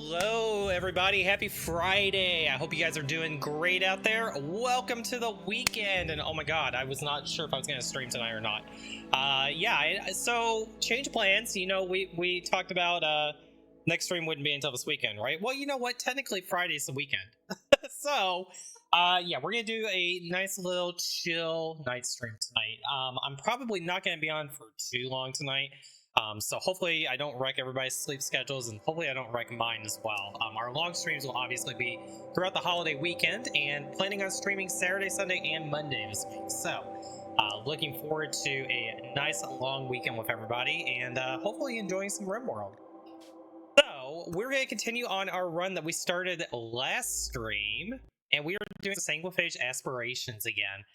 Hello everybody, happy Friday. I hope you guys are doing great out there. Welcome to the weekend. And oh my god, I was not sure if I was going to stream tonight or not. So change of plans. You know, we talked about next stream wouldn't be until this weekend, right? Well, you know what, technically Friday's the weekend. So yeah, we're gonna do a nice little chill night stream tonight. I'm probably not gonna be on for too long tonight. So hopefully I don't wreck everybody's sleep schedules, and hopefully I don't wreck mine as well. Our long streams will obviously be throughout the holiday weekend, and planning on streaming Saturday, Sunday, and Monday this week. So looking forward to a nice long weekend with everybody, and hopefully enjoying some RimWorld. So we're going to continue on our run that we started last stream, and we are doing Sanguophage Aspirations again.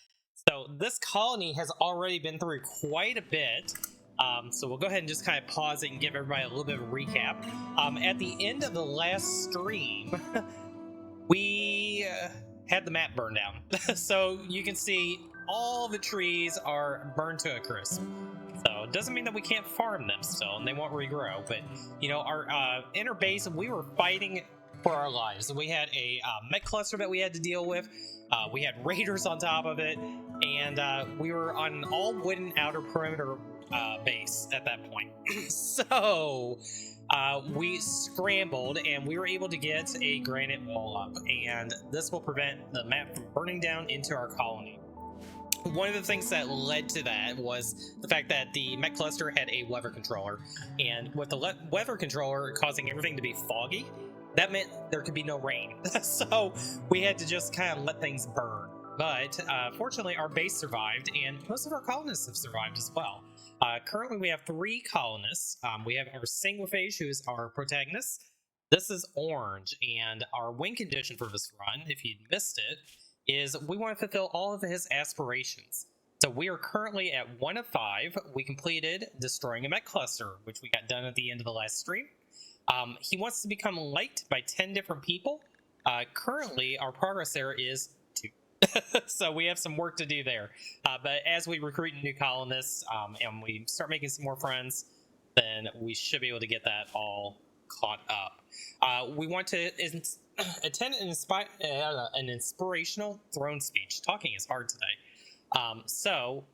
So this colony has already been through quite a bit. So we'll go ahead and just kind of pause it and give everybody a little bit of a recap. At the end of the last stream, we had the map burned down. So you can see all the trees are burned to a crisp. So it doesn't mean that we can't farm them still, and they won't regrow. But, you know, our inner base, we were fighting for our lives. We had a mech cluster that we had to deal with. We had raiders on top of it, and we were on an all-wooden outer perimeter base at that point. So we scrambled, and we were able to get a granite wall up, and this will prevent the map from burning down into our colony. One of the things that led to that was the fact that the mech cluster had a weather controller, and with the weather controller causing everything to be foggy, that meant there could be no rain. So we had to just kind of let things burn. But fortunately, our base survived, and most of our colonists have survived as well. Currently, we have 3 colonists. We have our Sanguophage, who is our protagonist. This is Orange, and our win condition for this run, if you missed it, is we want to fulfill all of his aspirations. So we are currently at 1 of 5. We completed destroying a mech cluster, which we got done at the end of the last stream. He wants to become liked by 10 different people. Currently, our progress there is 2. So we have some work to do there. But as we recruit new colonists and we start making some more friends, then we should be able to get that all caught up. We want to attend an inspirational throne speech. Talking is hard today. So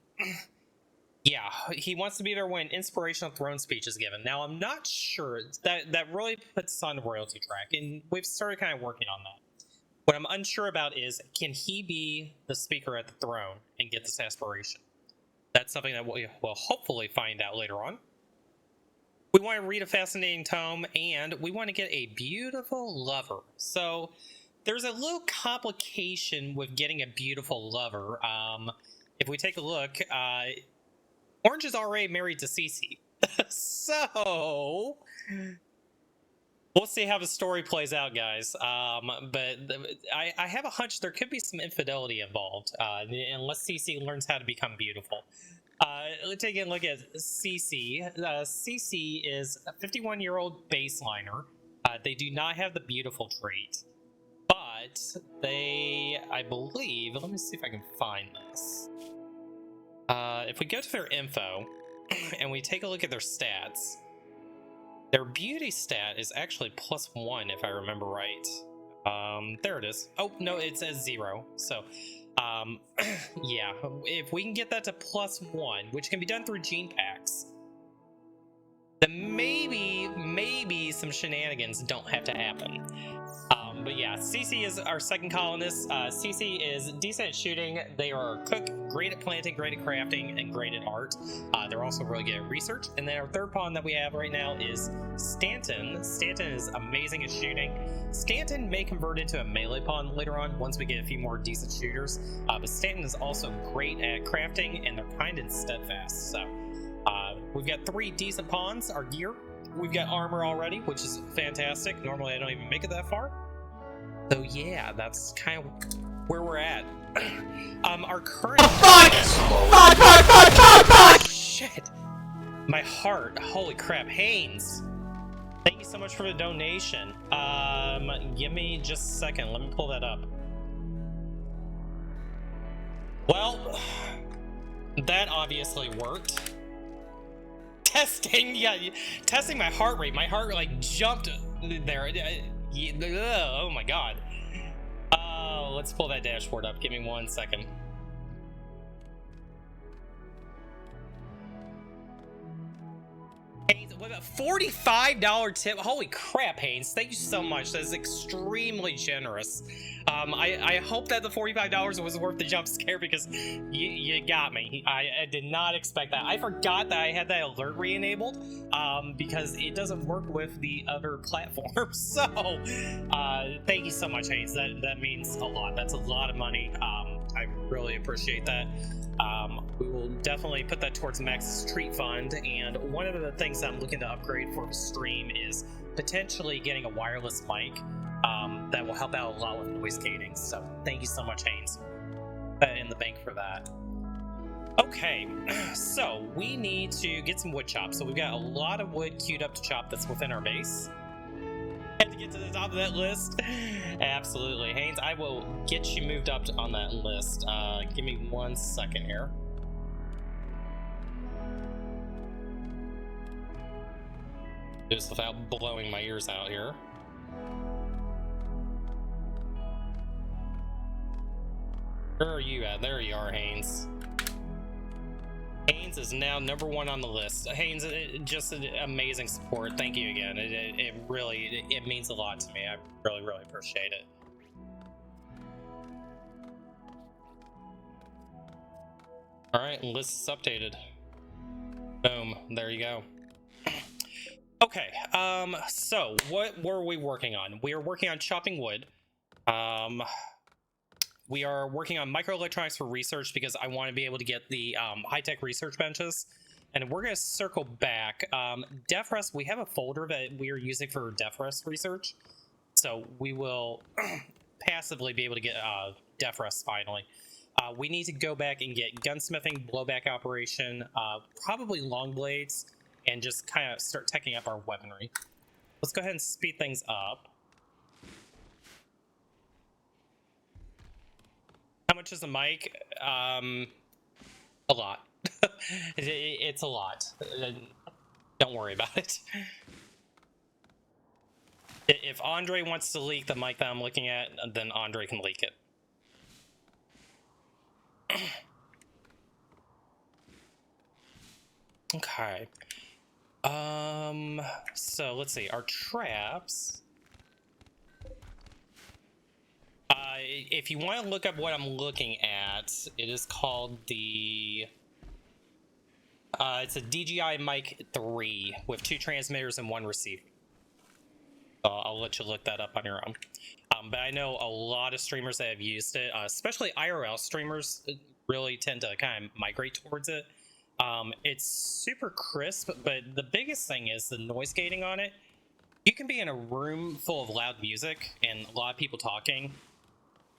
yeah, he wants to be there when inspirational throne speech is given. Now, I'm not sure. That really puts us on the royalty track, and we've started kind of working on that. What I'm unsure about is, can he be the speaker at the throne and get this aspiration? That's something that we will hopefully find out later on. We want to read a fascinating tome, and we want to get a beautiful lover. So there's a little complication with getting a beautiful lover. If we take a look, Orange is already married to Cece. So we'll see how the story plays out, guys. But I have a hunch there could be some infidelity involved, unless Cece learns how to become beautiful. Let's take a look at Cece. Cece is a 51-year-old baseliner. They do not have the beautiful trait, but they, I believe, let me see if I can find this. If we go to their info and we take a look at their stats, their beauty stat is actually +1, if I remember right. There it is. Oh, no, it says 0. So, yeah, if we can get that to +1, which can be done through gene packs, then maybe some shenanigans don't have to happen. But yeah, Cece is our second colonist. Cece is decent at shooting. They are a cook, great at planting, great at crafting, and great at art. They're also really good at research. And then our third pawn that we have right now is Stanton. Stanton is amazing at shooting. Stanton may convert into a melee pawn later on once we get a few more decent shooters. But Stanton is also great at crafting, and they're kind and steadfast. So we've got 3 decent pawns. Our gear, we've got armor already, which is fantastic. Normally I don't even make it that far. So yeah, that's kind of where we're at. Our current— Oh, fuck! Shit! My heart. Holy crap. Haynes, thank you so much for the donation. Give me just a second. Let me pull that up. Well, that obviously worked. Testing, yeah, testing my heart rate. My heart like jumped there. Oh my god. Let's pull that dashboard up. Give me 1 second. Haynes, what about $45 tip? Holy crap, Haynes! Thank you so much. That is extremely generous. I hope that the $45 was worth the jump scare, because you got me. I did not expect that. I forgot that I had that alert re-enabled because it doesn't work with the other platforms. So thank you so much, Haynes. That means a lot. That's a lot of money. I really appreciate that. We will definitely put that towards Max's treat fund, and one of the things that I'm looking to upgrade for the stream is potentially getting a wireless mic that will help out a lot with noise gating. So thank you so much, Haynes. Put that in the bank for that. Okay, so we need to get some wood chop. So we've got a lot of wood queued up to chop that's within our base. Had to get to the top of that list. Absolutely, Haynes. I will get you moved up on that list. Give me 1 second here. Just without blowing my ears out here. Where are you at? There you are, Haynes. Haynes is now #1 on the list. Haynes, just an amazing support. Thank you again. It really means a lot to me. I really appreciate it. All right, list is updated. Boom. There you go. Okay. So what were we working on? We are working on chopping wood. We are working on microelectronics for research because I want to be able to get the high-tech research benches. And we're going to circle back. DevRest, we have a folder that we are using for DevRest research. So we will passively be able to get DevRest finally. We need to go back and get gunsmithing, blowback operation, probably long blades, and just kind of start teching up our weaponry. Let's go ahead and speed things up. How much is the mic? A lot. It's a lot. Don't worry about it. If Andre wants to leak the mic that I'm looking at, then Andre can leak it. Okay. So let's see. Our traps. If you want to look up what I'm looking at, it is called the it's a DJI Mic 3 with 2 transmitters and 1 receiver. So I'll let you look that up on your own. But I know a lot of streamers that have used it, especially IRL streamers, really tend to kind of migrate towards it. It's super crisp, but the biggest thing is the noise gating on it. You can be in a room full of loud music and a lot of people talking.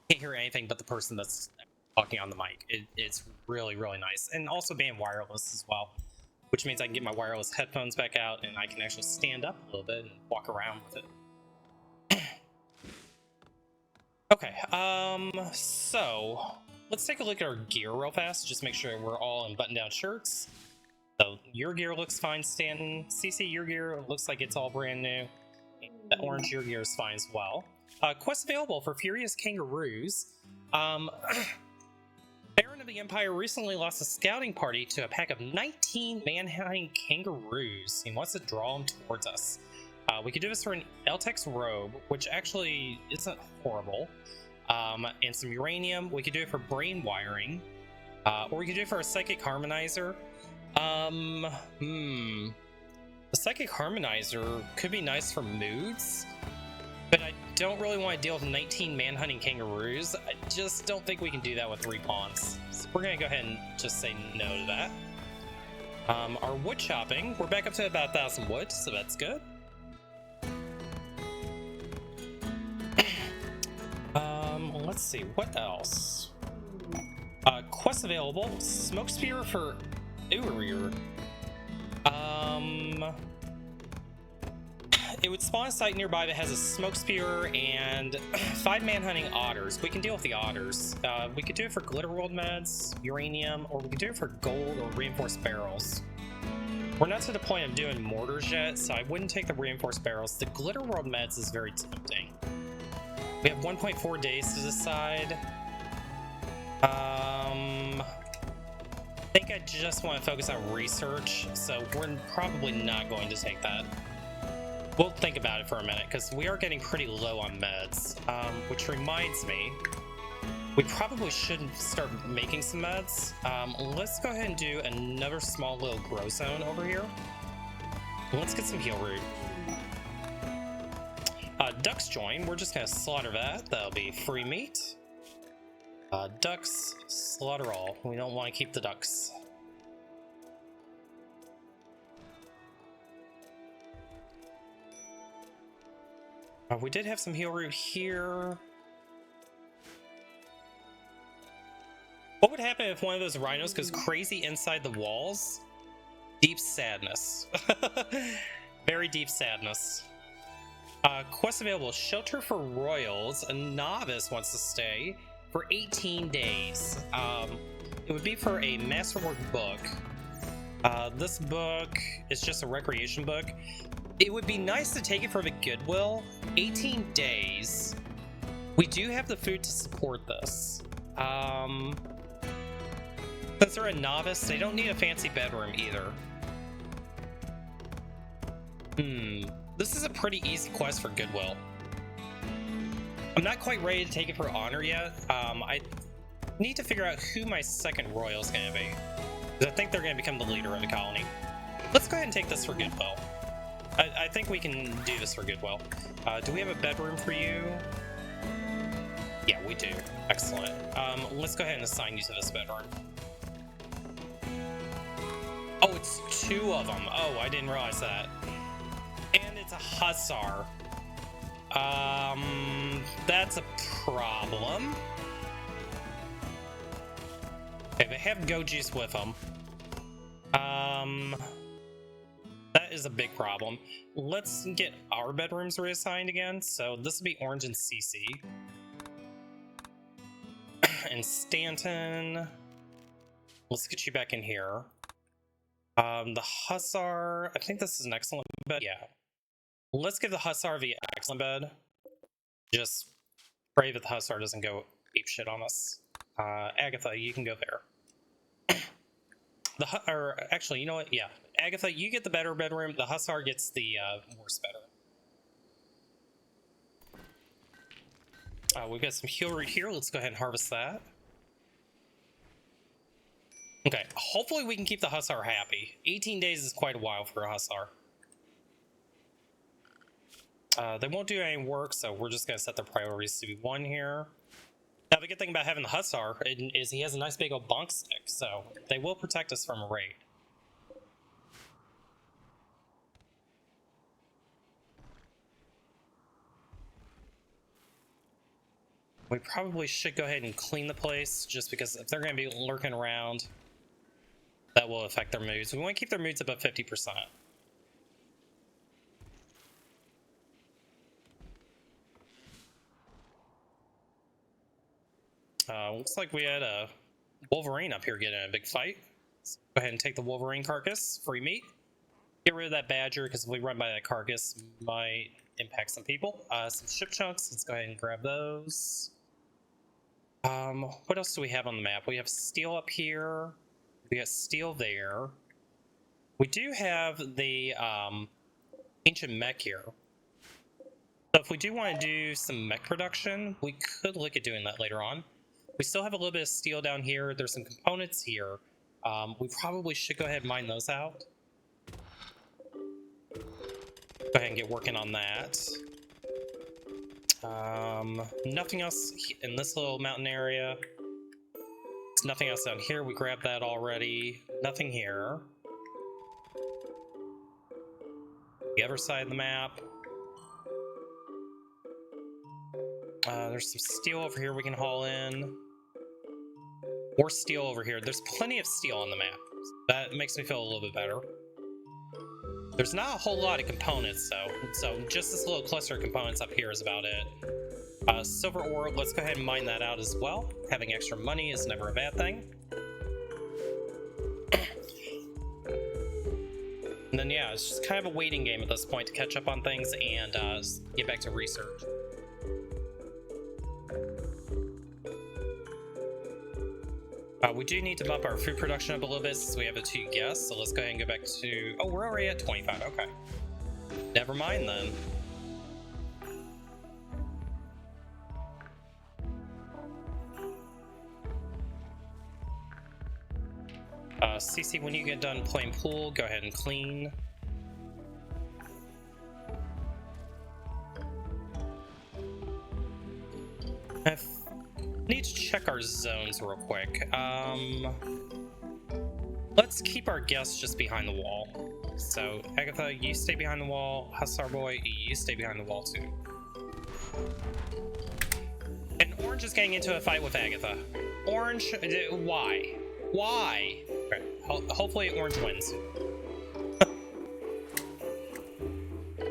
Can't hear anything but the person that's talking on the mic. It's really nice, and also being wireless as well, which means I can get my wireless headphones back out and I can actually stand up a little bit and walk around with it. Okay, so let's take a look at our gear real fast. Just make sure we're all in button-down shirts. So your gear looks fine, Stanton. CC, your gear looks like it's all brand new. The orange, your gear is fine as well. Quest available for Furious Kangaroos. Baron of the Empire recently lost a scouting party to a pack of 19 man-hunting kangaroos. He wants to draw them towards us. We could do this for an Eltex robe, which actually isn't horrible. And some uranium. We could do it for brain wiring. Or we could do it for a psychic harmonizer. The psychic harmonizer could be nice for moods, but I don't really want to deal with 19 man-hunting kangaroos. I just don't think we can do that with 3 pawns. So we're going to go ahead and just say no to that. Our wood chopping, we're back up to about 1,000 wood, so that's good. Let's see, what else? Quest available, smoke spear for Urir. It would spawn a site nearby that has a smoke spear and 5 man-hunting otters. We can deal with the otters. We could do it for glitter world meds, uranium, or we could do it for gold or reinforced barrels. We're not to the point of doing mortars yet, so I wouldn't take the reinforced barrels. The Glitter World meds is very tempting. We have 1.4 days to decide. I think I just want to focus on research, so we're probably not going to take that. We'll think about it for a minute, because we are getting pretty low on meds, which reminds me, we probably should start making some meds. Let's go ahead and do another small little grow zone over here. Let's get some heal root. Ducks join. We're just going to slaughter that. That'll be free meat. Ducks, slaughter all. We don't want to keep the ducks. We did have some heal root here. What would happen if one of those rhinos goes crazy inside the walls? Deep sadness. Very deep sadness. Quest available. Shelter for royals. A novice wants to stay for 18 days. It would be for a masterwork book. This book is just a recreation book. It would be nice to take it for the Goodwill. 18 days. We do have the food to support this. Since they're a novice, they don't need a fancy bedroom either. This is a pretty easy quest for Goodwill. I'm not quite ready to take it for honor yet. I need to figure out who my second royal is going to be, because I think they're going to become the leader of the colony. Let's go ahead and take this for Goodwill. I think we can do this for Goodwill. Do we have a bedroom for you? Yeah, we do. Excellent. Let's go ahead and assign you to this bedroom. Oh, it's 2 of them. Oh, I didn't realize that. And it's a hussar. That's a problem. Okay, they have goat juice with them. That is a big problem. Let's get our bedrooms reassigned again. So this will be Orange and CC. And Stanton. Let's get you back in here. The Hussar, I think this is an excellent bed. Yeah. Let's give the Hussar the excellent bed. Just pray that the Hussar doesn't go ape shit on us. Agatha, you can go there. Or actually, you know what? Yeah. Agatha, you get the better bedroom. The Hussar gets the worse bedroom. We've got some heal root here. Let's go ahead and harvest that. Okay, hopefully we can keep the Hussar happy. 18 days is quite a while for a Hussar. They won't do any work, so we're just going to set their priorities to be 1 here. Now, the good thing about having the Hussar is he has a nice big old bonk stick, so they will protect us from a raid. We probably should go ahead and clean the place, just because if they're going to be lurking around, that will affect their moods. We want to keep their moods above 50%. Looks like we had a Wolverine up here getting a big fight. Let's go ahead and take the Wolverine carcass, free meat. Get rid of that badger, because if we run by that carcass, might impact some people. Some ship chunks, let's go ahead and grab those. What else do we have on the map? We have steel up here. We got steel there. We do have the ancient mech here. So if we do want to do some mech production, we could look at doing that later on. We still have a little bit of steel down here. There's some components here. We probably should go ahead and mine those out. Go ahead and get working on that. Nothing else in this little mountain area. There's nothing else down here. We grabbed that already. Nothing here. The other side of the map. There's some steel over here we can haul in. More steel over here. There's plenty of steel on the map. That makes me feel a little bit better. There's not a whole lot of components, though. So just this little cluster of components up here is about it. Silver ore, let's go ahead and mine that out as well. Having extra money is never a bad thing. And then yeah, it's just kind of a waiting game at this point to catch up on things and get back to research. We do need to bump our food production up a little bit since we have the 2 guests, so let's go ahead and go back to... Oh, we're already at 25, okay. Never mind then. CC, when you get done playing pool, go ahead and clean. I need to check our zones real quick. Let's keep our guests just behind the wall. So, Agatha, you stay behind the wall. Hussar Boy, you stay behind the wall too. And Orange is getting into a fight with Agatha. Orange, why? Why? Okay. Hopefully Orange wins.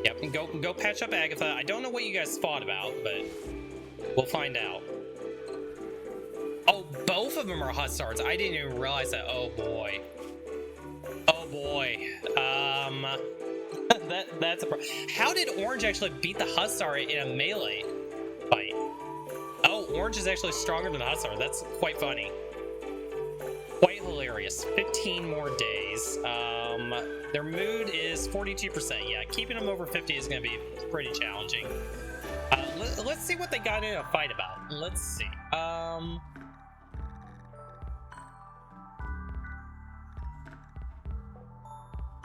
Yep, go patch up Agatha. I don't know what you guys fought about, but we'll find out. Oh, both of them are Hussars. I didn't even realize that. Oh boy. Oh boy. That's a problem. How did Orange actually beat the Hussar in a melee fight? Oh, Orange is actually stronger than the Hussar. That's quite funny. Quite hilarious. 15 more days. Their mood is 42%. Yeah, keeping them over 50 is going to be pretty challenging. Let's see what they got in a fight about. Let's see.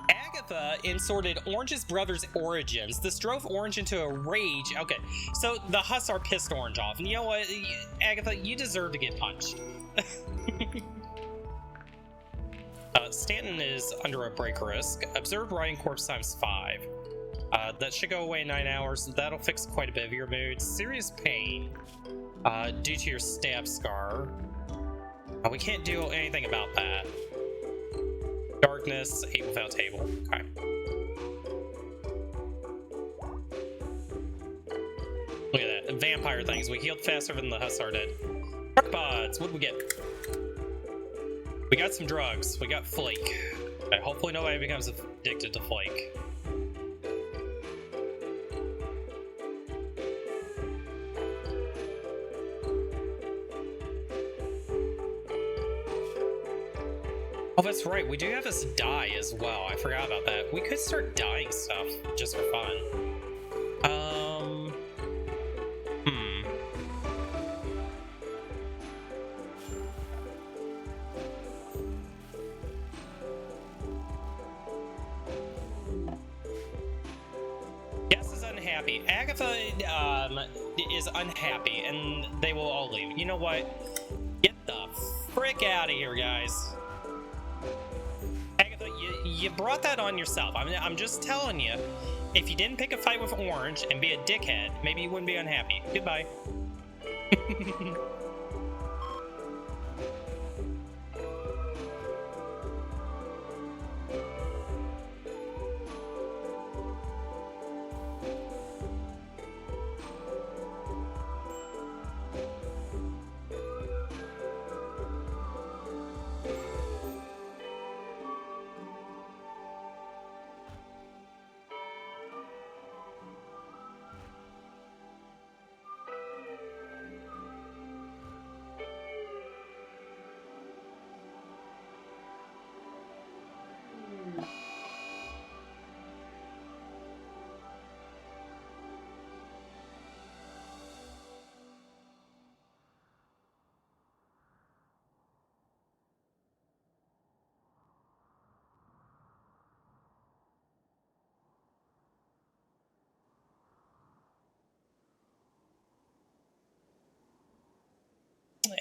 Agatha inserted Orange's brother's origins. This drove Orange into a rage. Okay, so the Hussar pissed Orange off. And you know what, Agatha, you deserve to get punched. Stanton is under a break risk. Observed riding corpse times 5. That should go away in 9 hours. That'll fix quite a bit of your mood. Serious pain due to your stab scar. We can't do anything about that. Darkness, 8 without table. Okay. Look at that. Vampire things. We healed faster than the Hussar did. Shark pods. What did we get? We got some drugs. We got Flake. Okay, hopefully nobody becomes addicted to Flake. Oh, that's right. We do have this dye as well. I forgot about that. We could start dyeing stuff just for fun. Guess is unhappy. Agatha is unhappy, and they will all leave. You know what? Get the frick out of here, guys. You brought that on yourself. I'm just telling you, if you didn't pick a fight with Orange and be a dickhead, maybe you wouldn't be unhappy. Goodbye.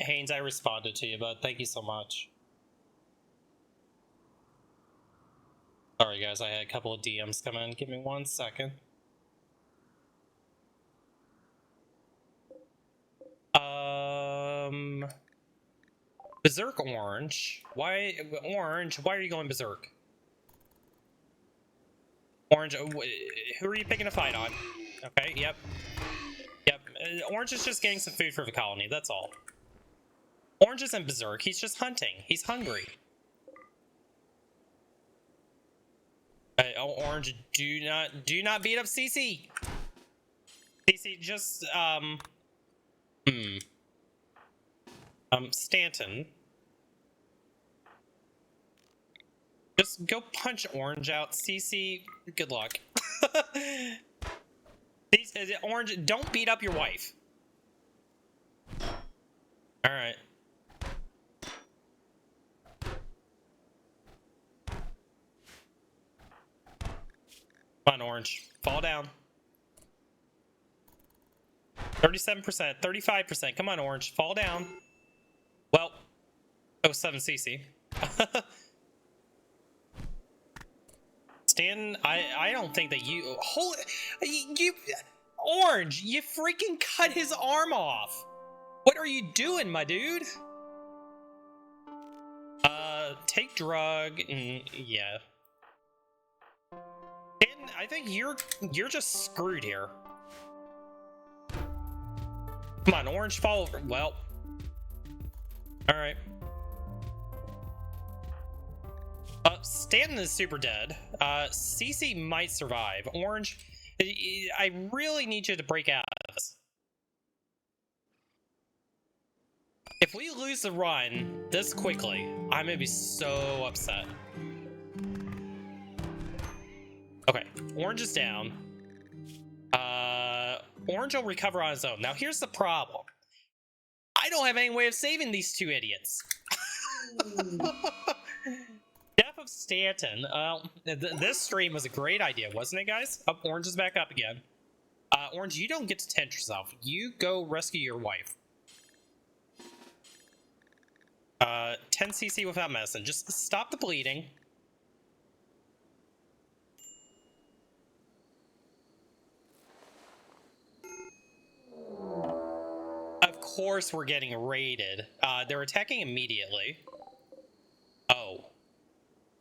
Haynes, I responded to you, but thank you so much. Sorry guys, I had a couple of DMs come in. Give me 1 second. Berserk Orange. Why, Orange, why are you going Berserk? Orange, who are you picking a fight on? Okay, yep. Yep, Orange is just getting some food for the colony, that's all. Orange isn't Berserk, he's just hunting. He's hungry. Orange, do not beat up CC. CC, just Stanton, just go punch Orange out. CC, good luck. Orange, don't beat up your wife. All right. Come on, Orange, fall down. 37%, 35%. Come on, Orange, fall down. Well, 07 CC. Stan, I don't think that you Orange, you freaking cut his arm off. What are you doing, my dude? Take drug and yeah. Stan, I think you're just screwed here. Come on, Orange, fall over. Well, all right. Stanton is super dead. CC might survive. Orange, I really need you to break out of this. If we lose the run this quickly, I'm gonna be so upset. Okay, Orange is down. Orange will recover on his own. Now here's the problem. I don't have any way of saving these two idiots. Death of Stanton. This stream was a great idea, wasn't it, guys? Oh, Orange is back up again. Orange, you don't get to tent yourself. You go rescue your wife. 10 CC without medicine. Just stop the bleeding. Of course we're getting raided. They're attacking immediately. Oh.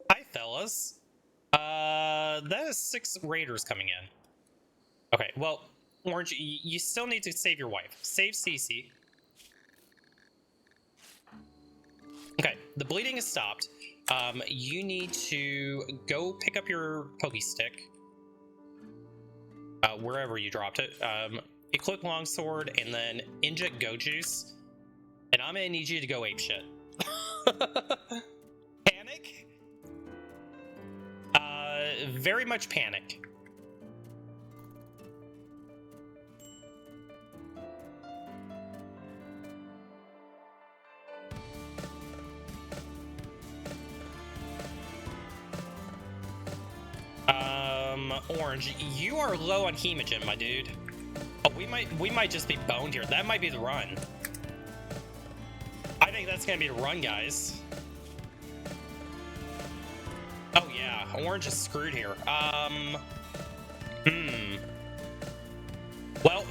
Hi, fellas. That is 6 raiders coming in. Okay, well, Orange, you still need to save your wife. Save CC. Okay, the bleeding is stopped. You need to go pick up your pokey stick. Wherever you dropped it. Equip longsword and then inject go juice. And I'm gonna need you to go apeshit. Panic? Very much panic. Orange, you are low on hemogen, my dude. Oh, we might just be boned here. That might be the run. I think that's gonna be the run, guys. Oh yeah, Orange is screwed here. Well,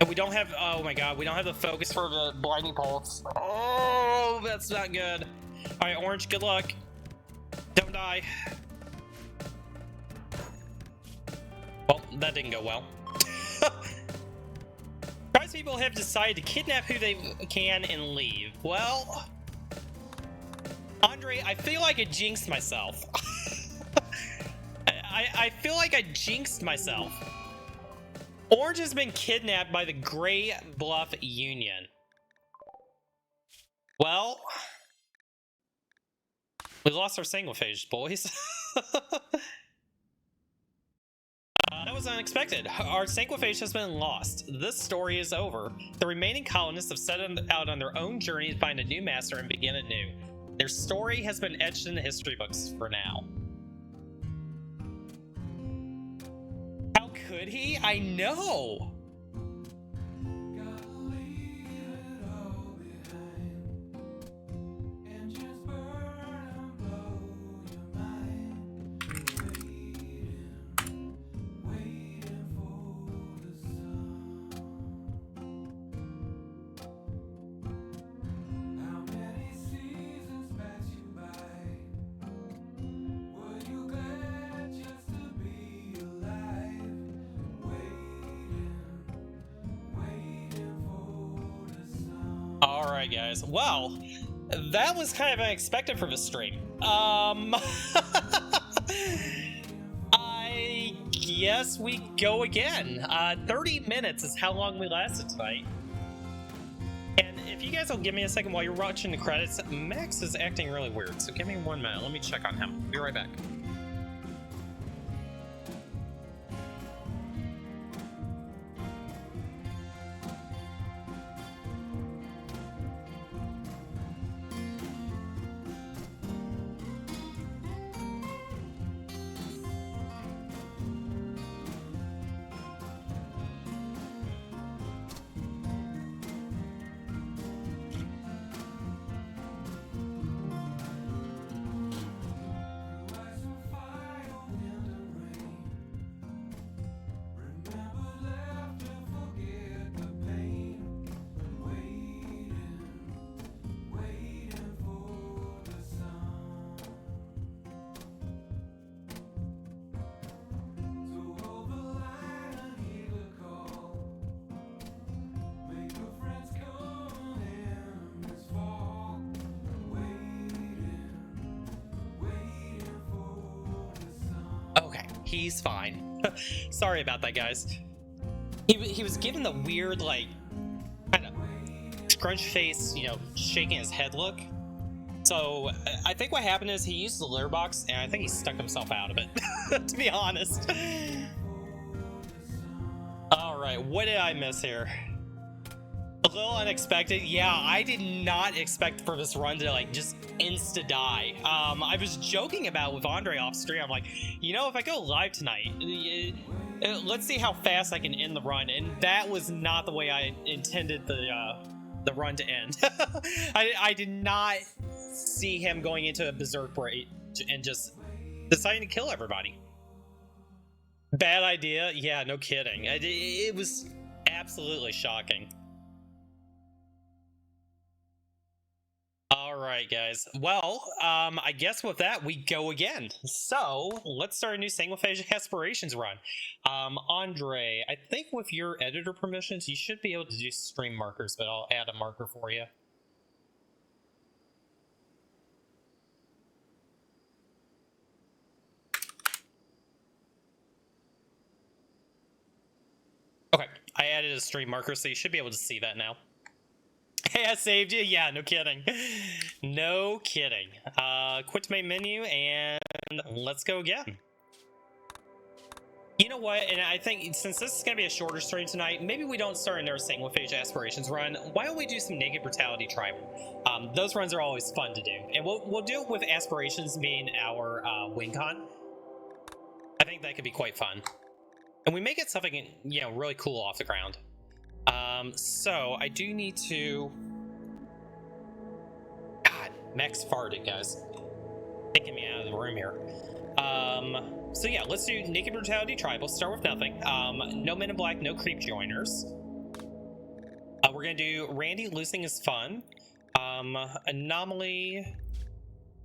we don't have. Oh my god, we don't have the focus for the blinding pulse. Oh, that's not good. All right, Orange, good luck. Don't die. Well, that didn't go well. Surprised people have decided to kidnap who they can and leave. Well, Andre, I feel like I jinxed myself. I feel like I jinxed myself. Orange has been kidnapped by the Gray Bluff Union. Well, we lost our Sanguophage, boys. That was unexpected. Our Sanguophage has been lost. This story is over. The remaining colonists have set out on their own journey to find a new master and begin anew. Their story has been etched in the history books for now. How could he? I know! Alright guys, well, that was kind of unexpected for the stream. I guess we go again. 30 minutes is how long we lasted tonight. And if you guys will give me a second while you're watching the credits, Max is acting really weird, so give me 1 minute. Let me check on him. Be right back. He's fine. Sorry about that, guys. He was given the weird, like, kind of scrunch face, you know, shaking his head look. So I think what happened is he used the litter box, and I think he stuck himself out of it, to be honest. All right, what did I miss here? A little unexpected. Yeah, I did not expect for this run to like just insta die. I was joking about with Andre off stream. I'm like, you know, if I go live tonight, let's see how fast I can end the run. And that was not the way I intended the run to end. I did not see him going into a berserk rage and just deciding to kill everybody. Bad idea. Yeah, no kidding. It was absolutely shocking. All right, guys. Well, I guess with that, we go again. So let's start a new Sanguophage Aspirations run. Andre, I think with your editor permissions, you should be able to do stream markers, but I'll add a marker for you. Okay, I added a stream marker, so you should be able to see that now. Hey, I saved you? Yeah, no kidding. No kidding. Quit to main menu, and let's go again. You know what, and I think since this is going to be a shorter stream tonight, maybe we don't start another Sanguophage Aspirations run. Why don't we do some Naked Brutality Tribal? Those runs are always fun to do. And we'll do it with Aspirations being our win con. I think that could be quite fun. And we may get something, you know, really cool off the ground. So I do need to... God, Max farted, guys. Taking me out of the room here. So yeah, let's do Naked Brutality Tribal. Start with nothing. No Men in Black, no Creep Joiners. We're gonna do Randy Losing His Fun. Anomaly.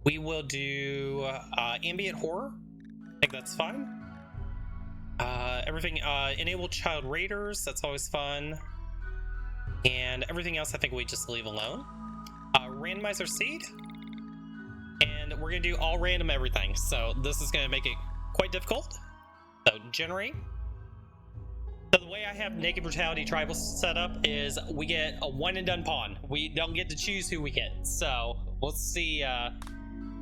We will do Ambient Horror. I think that's fine. Everything, Enable Child Raiders. That's always fun. And everything else I think we just leave alone. Randomizer Seed. And we're gonna do all random everything. So this is gonna make it quite difficult. So generate. So the way I have Naked Brutality Tribal set up is we get a one and done pawn. We don't get to choose who we get. So we'll see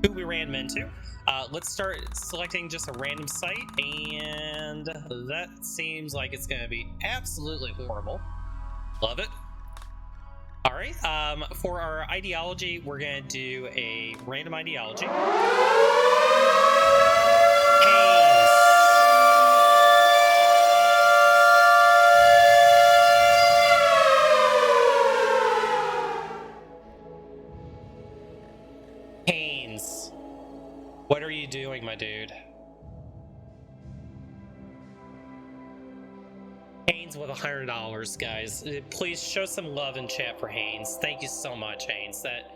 who we random into. Let's start selecting just a random site, and that seems like it's gonna be absolutely horrible. Love it. All right, for our ideology, we're gonna do a random ideology. Haynes, what are you doing, my dude? Haynes with $100, guys. Please show some love in chat for Haynes. Thank you so much, Haynes. That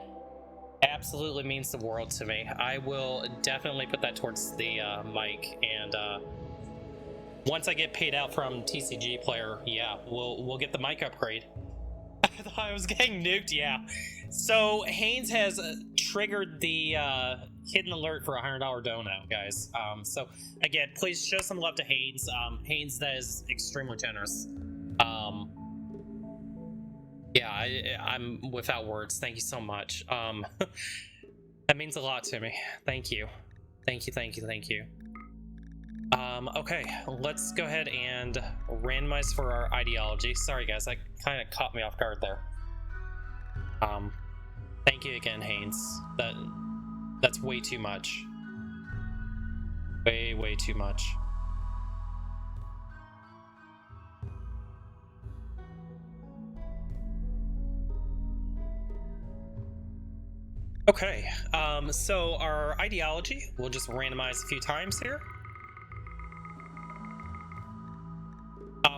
absolutely means the world to me. I will definitely put that towards the mic, and once I get paid out from TCG Player, yeah, we'll get the mic upgrade. I thought I was getting nuked, yeah. So Haynes has triggered the hidden alert for a $100 dono, guys. So again, please show some love to Haynes. Haynes, that is extremely generous. Yeah, I'm without words. Thank you so much. That means a lot to me. Thank you. Thank you, thank you, thank you. Okay, let's go ahead and randomize for our ideology. Sorry guys, that kind of caught me off guard there. Thank you again, Haynes. That's way too much. Way too much. Okay, so our ideology, we'll just randomize a few times here.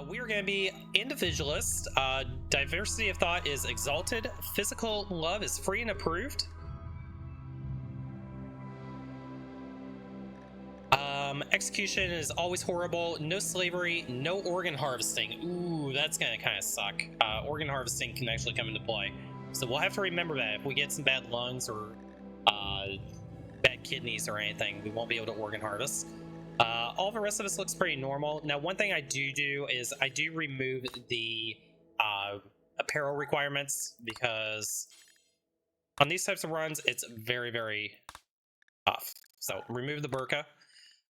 We are going to be individualist. Diversity of thought is exalted. Physical love is free and approved. Execution is always horrible. No slavery. No organ harvesting. Ooh, that's going to kind of suck. Organ harvesting can actually come into play. So we'll have to remember that if we get some bad lungs or bad kidneys or anything, we won't be able to organ harvest. All the rest of us looks pretty normal. Now, one thing I do is I do remove the apparel requirements, because on these types of runs, it's very tough. So remove the burqa.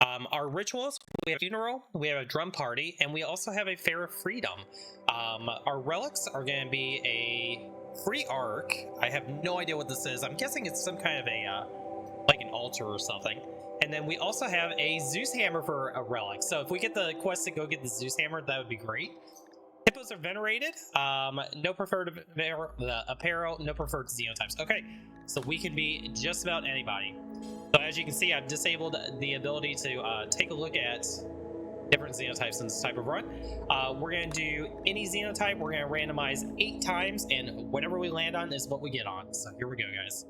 Our rituals, we have a funeral, we have a drum party, and we also have a fair of freedom. Our relics are going to be a free arc. I have no idea what this is. I'm guessing it's some kind of a like an altar or something. And then we also have a Zeus hammer for a relic. So if we get the quest to go get the Zeus hammer, that would be great. Hippos are venerated. No preferred apparel, no preferred xenotypes. Okay, so we can be just about anybody. So as you can see, I've disabled the ability to take a look at different xenotypes in this type of run. We're going to do any xenotype. We're going to randomize 8 times, and whatever we land on is what we get on. So here we go, guys.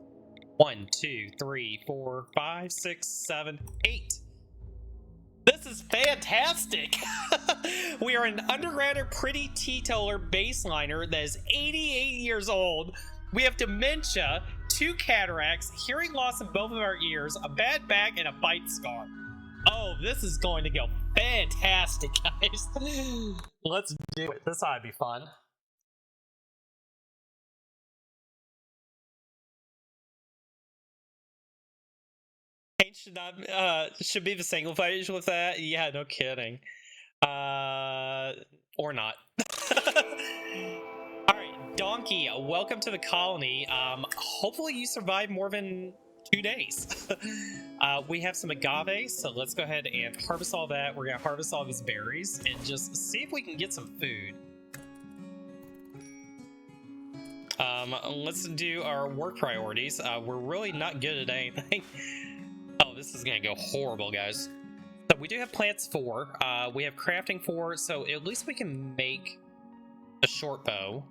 1, 2, 3, 4, 5, 6, 7, 8. This is fantastic. We are an undergrounder pretty teetotaler baseliner that is 88 years old. We have dementia, 2 cataracts, hearing loss in both of our ears, a bad back, and a bite scar. Oh, this is going to go fantastic, guys. Let's do it. This ought to be fun. Should be the Sanguophage with that. Yeah, no kidding. Or not. All right, Donkey, welcome to the colony. Hopefully you survive more than 2 days. We have some agave, so let's go ahead and harvest all that. We're gonna harvest all these berries and just see if we can get some food. Let's do our work priorities. We're really not good at anything. Oh, this is gonna go horrible, guys. So we do have plants 4. We have crafting 4, so at least we can make a short bow.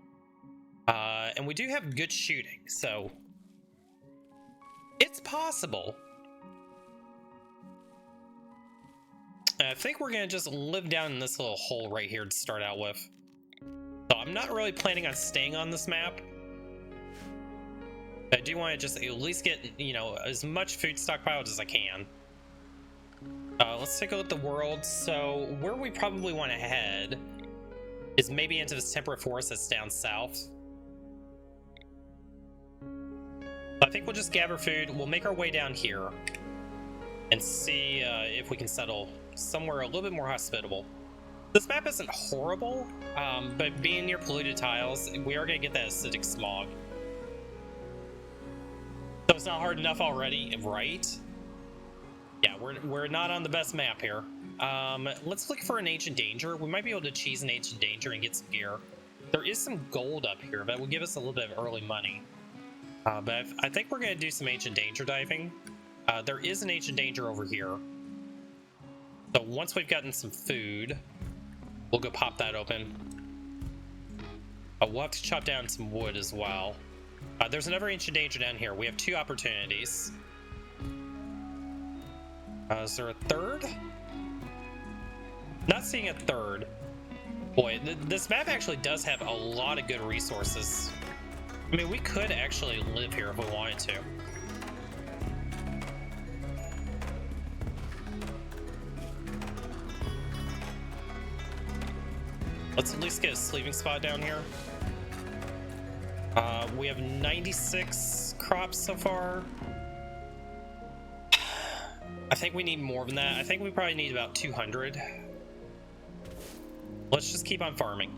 And we do have good shooting, so it's possible. I think we're gonna just live down in this little hole right here to start out with. So I'm not really planning on staying on this map. I do want to just at least get, you know, as much food stockpiled as I can. Let's take a look at the world. So where we probably want to head is maybe into this temperate forest that's down south. I think we'll just gather food. We'll make our way down here and see if we can settle somewhere a little bit more hospitable. This map isn't horrible, but being near polluted tiles, we are going to get that acidic smog. So it's not hard enough already, right? Yeah, we're not on the best map here. Let's look for an ancient danger. We might be able to cheese an ancient danger and get some gear. There is some gold up here that will give us a little bit of early money. But I think we're going to do some ancient danger diving. There is an ancient danger over here. So once we've gotten some food, we'll go pop that open. We'll have to chop down some wood as well. There's another ancient danger down here. We have 2 opportunities. Is there a third? Not seeing a third. Boy, this map actually does have a lot of good resources. I mean, we could actually live here if we wanted to. Let's at least get a sleeping spot down here. We have 96 crops so far. I think we need more than that. I think we probably need about 200. Let's just keep on farming.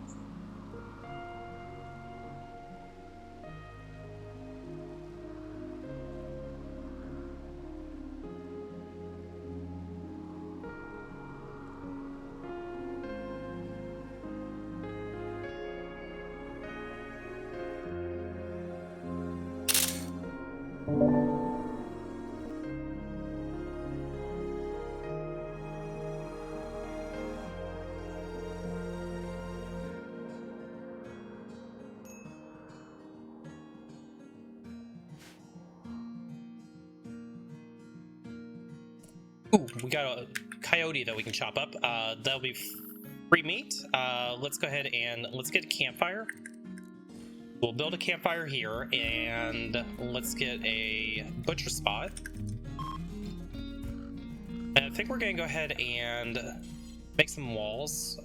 Ooh, we got a coyote that we can chop up. That'll be free meat. Let's go ahead and let's get a campfire. We'll build a campfire here, and let's get a butcher spot. And I think we're gonna go ahead and make some walls,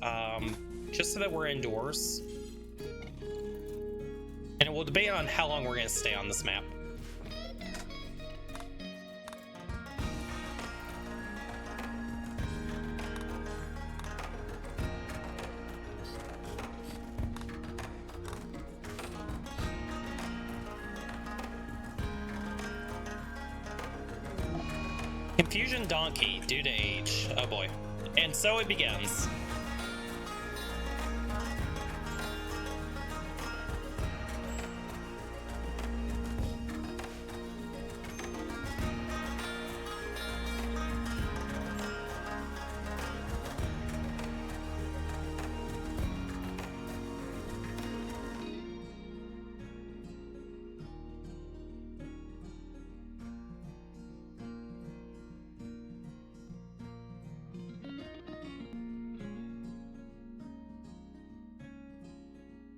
just so that we're indoors. And we'll debate on how long we're gonna stay on this map. Confusion donkey due to age. Oh boy. And so it begins.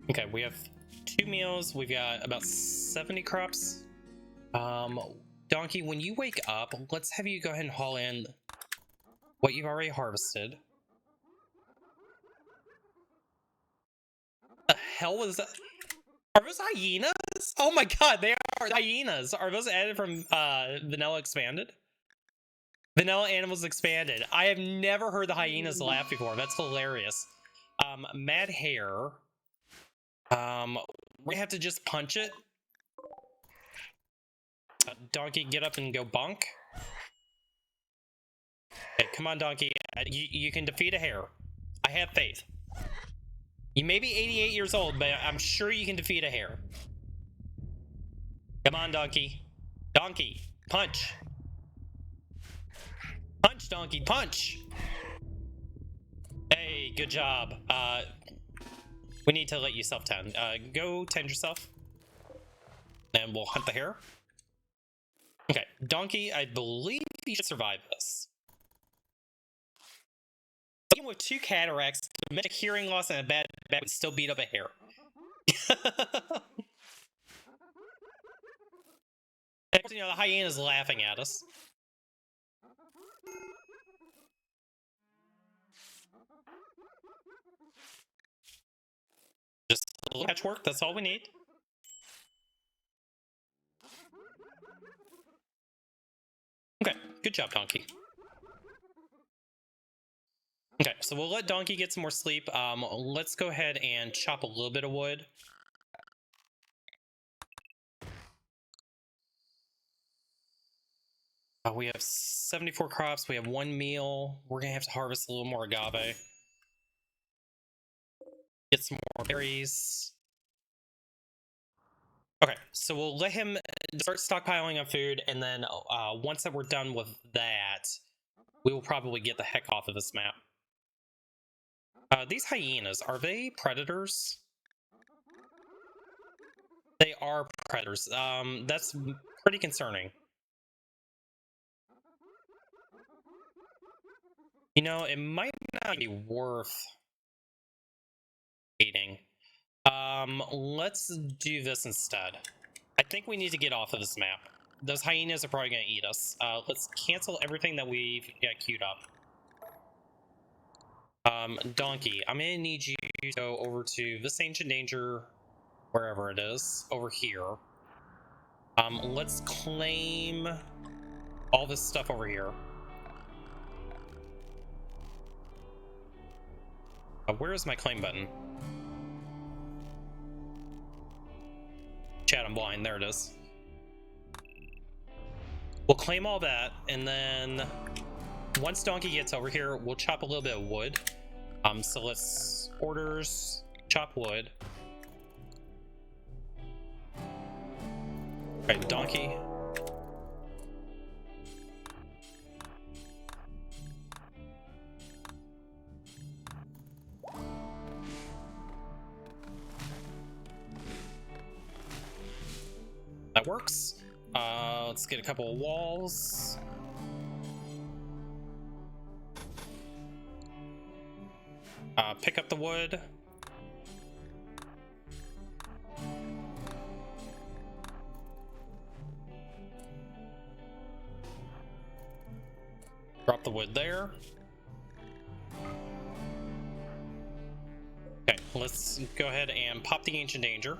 Okay, we have 2 meals. We've got about 70 crops. Donkey, when you wake up, let's have you go ahead and haul in what you've already harvested. The hell was that? Are those hyenas? Oh my god, they are hyenas. Are those added from Vanilla Expanded? Vanilla Animals Expanded. I have never heard the hyenas laugh before. That's hilarious. Mad Hare. We have to just punch it. Donkey, get up and go bonk. Okay, come on, Donkey. You can defeat a hare. I have faith. You may be 88 years old, but I'm sure you can defeat a hare. Come on, Donkey. Donkey, punch. Punch, Donkey, punch. Hey, good job. We need to let you self-tend. Go tend yourself. And we'll hunt the hare. Okay, Donkey, I believe you should survive this. Even with 2 cataracts, a hearing loss, and a bad back would still beat up a hare. And, you know, the hyena's laughing at us. Just a little patchwork, that's all we need. Okay, good job, Donkey. Okay, so we'll let Donkey get some more sleep. Let's go ahead and chop a little bit of wood. We have 74 crops. We have 1 meal. We're gonna have to harvest a little more agave. Get some more berries. Okay, so we'll let him start stockpiling on food, and then once that we're done with that, we will probably get the heck off of this map. These hyenas, are they predators? They are predators. That's pretty concerning. You know, it might not be worth eating. Let's do this instead. I think we need to get off of this map. Those hyenas are probably going to eat us. Let's cancel everything that we've got queued up. Donkey, I'm going to need you to go over to this ancient danger, wherever it is, over here. Let's claim all this stuff over here. Where is my claim button? Chat, I'm blind. There it is. We'll claim all that, and then once Donkey gets over here, we'll chop a little bit of wood. So let's orders chop wood. Alright, Donkey. That works. Let's get a couple of walls. Pick up the wood. Drop the wood there. Okay, let's go ahead and pop the ancient danger.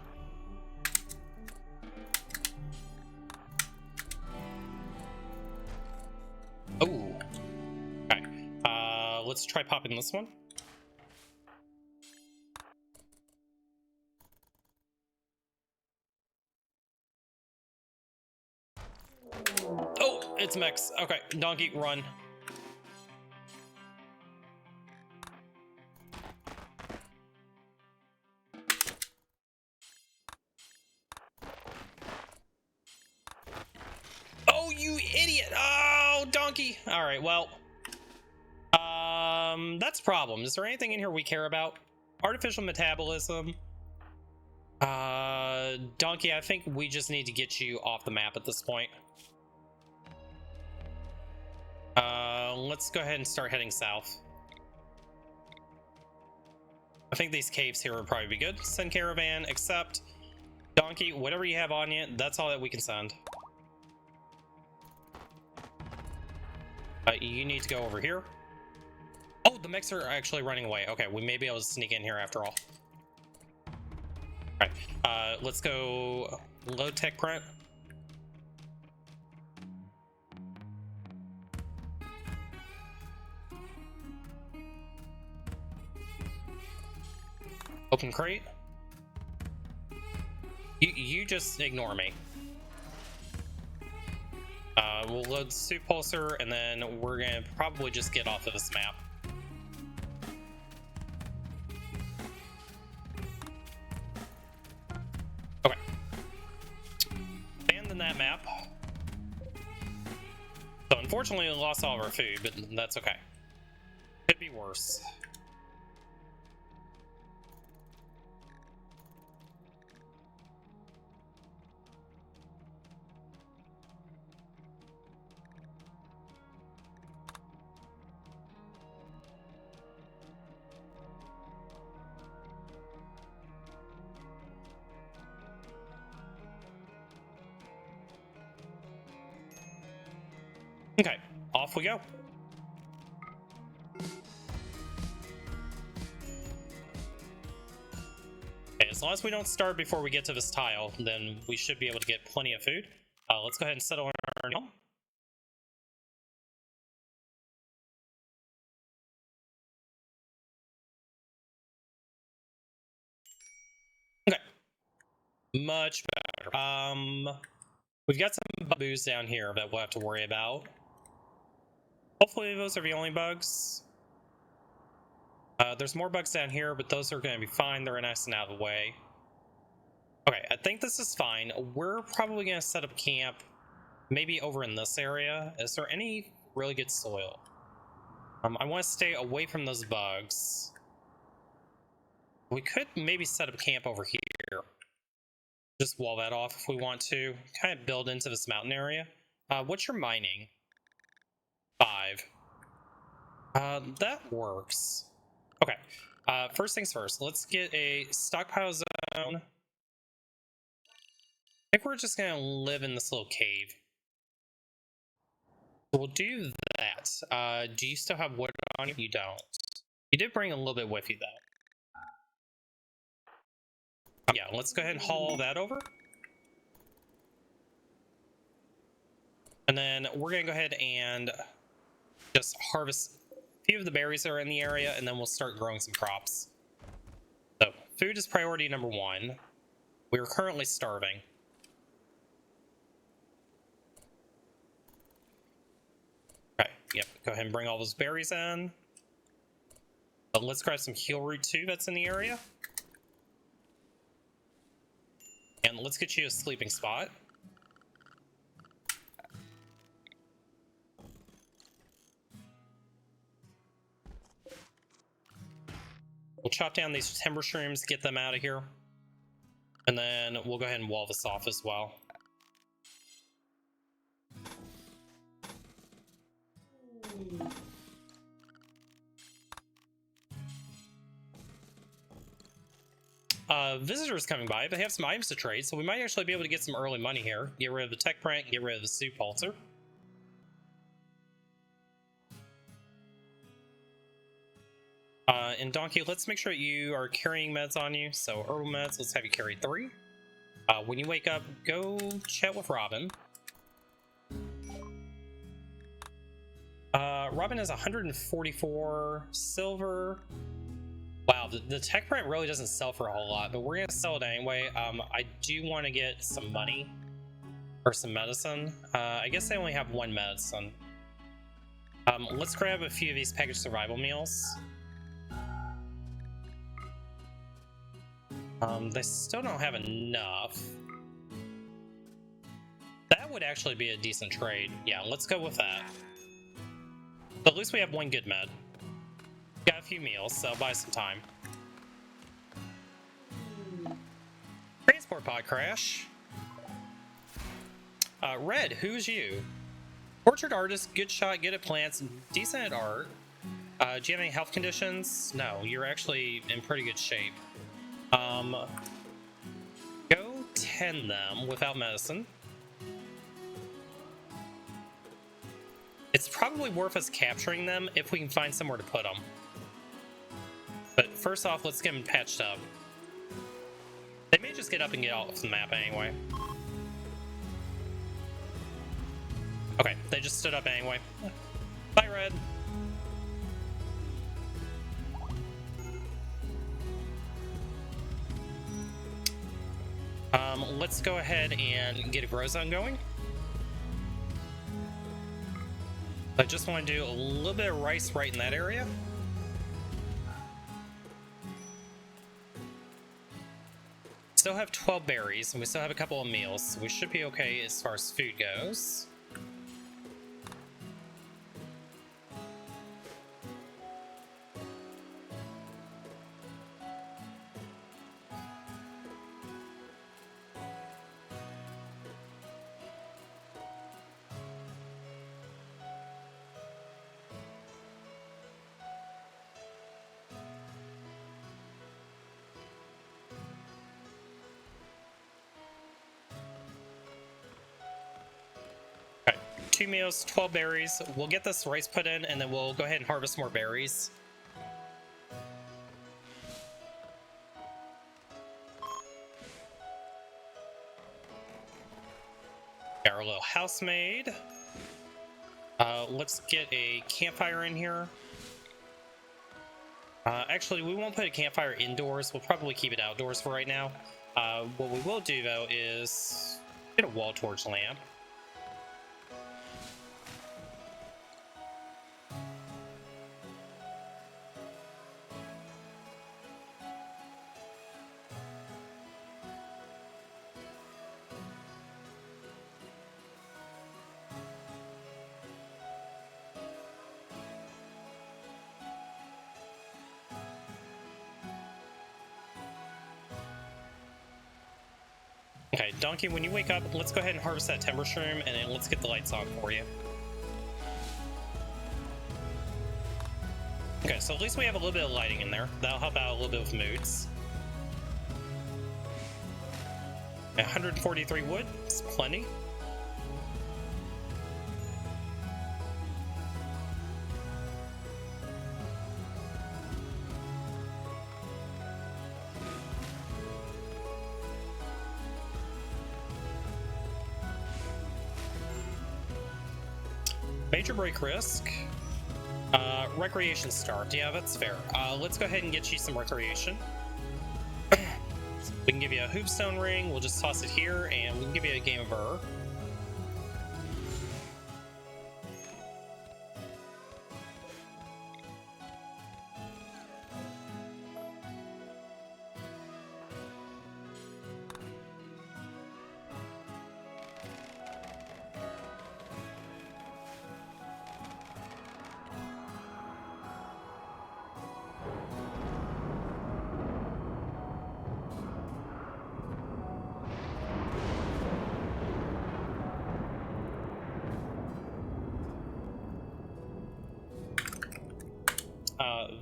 Oh, okay. Let's try popping this one. Oh, it's mechs. Okay, Donkey, run. Oh, you idiot! Oh, Donkey. All right, well, that's a problem. Is there anything in here we care about? Artificial metabolism. Donkey, I think we just need to get you off the map at this point. Let's go ahead and start heading south. I think these caves here would probably be good. Send caravan, accept. Donkey, whatever you have on you, that's all that we can send. You need to go over here. Oh, the mechs are actually running away. Okay, we may be able to sneak in here after all. Alright, let's go low tech print. Open crate. You just ignore me. We'll load suit pulsar, and then we're gonna probably just get off of this map. Okay. Abandon that map. So unfortunately we lost all of our food, but that's okay. Could be worse. Okay, off we go. Okay, as long as we don't start before we get to this tile, then we should be able to get plenty of food. Let's go ahead and settle our home. Okay, much better. We've got some bugs down here that we'll have to worry about. Hopefully those are the only bugs. There's more bugs down here, but those are going to be fine. They're nice and out of the way. Okay, I think this is fine. We're probably going to set up camp maybe over in this area. Is there any really good soil? I want to stay away from those bugs. We could maybe set up camp over here. Just wall that off if we want to. Kind of build into this mountain area. What's your mining? 5. That works. Okay. First things first, let's get a stockpile zone. I think we're just gonna live in this little cave. We'll do that. Do you still have wood on you? You don't. You did bring a little bit with you, though. Yeah, let's go ahead and haul that over. And then we're gonna go ahead and just harvest a few of the berries that are in the area, and then we'll start growing some crops. So, food is priority number 1. We're currently starving. Okay, yep, go ahead and bring all those berries in. But let's grab some heal root too that's in the area. And let's get you a sleeping spot. We'll chop down these timber shrooms, get them out of here. And then we'll go ahead and wall this off as well. Visitors coming by, but they have some items to trade, so we might actually be able to get some early money here. Get rid of the tech print, get rid of the soup pulser. And Donkey, let's make sure you are carrying meds on you. So herbal meds, let's have you carry 3. When you wake up, go chat with Robin. Robin has 144 silver. Wow, the tech print really doesn't sell for a whole lot, but we're gonna sell it anyway. I do want to get some money or some medicine. I guess I only have 1 medicine. Let's grab a few of these packaged survival meals. They still don't have enough. That would actually be a decent trade. Yeah, let's go with that. But at least we have 1 good med. Got a few meals, so I'll buy some time. Transport pod crash. Red, who's you? Portrait artist, good shot, good at plants, decent at art. Do you have any health conditions? No, you're actually in pretty good shape. Go tend them without medicine. It's probably worth us capturing them if we can find somewhere to put them. But first off, let's get them patched up. They may just get up and get off the map anyway. Okay, they just stood up anyway. Bye, Red. Let's go ahead and get a grow zone going. I just want to do a little bit of rice right in that area. Still have 12 berries, and we still have a couple of meals, so we should be okay as far as food goes. Okay, 2 meals, 12 berries. We'll get this rice put in, and then we'll go ahead and harvest more berries. Got our little house made. Let's get a campfire in here. Actually, we won't put a campfire indoors. We'll probably keep it outdoors for right now. What we will do, though, is get a wall torch lamp. Okay, Donkey, when you wake up, let's go ahead and harvest that timber shroom, and then let's get the lights on for you. Okay, so at least we have a little bit of lighting in there. That'll help out a little bit with moods. 143 wood, it's plenty. Major break risk. Recreation start. Yeah, that's fair. Let's go ahead and get you some recreation. We can give you a hoopstone ring. We'll just toss it here, and we can give you a game of Ur.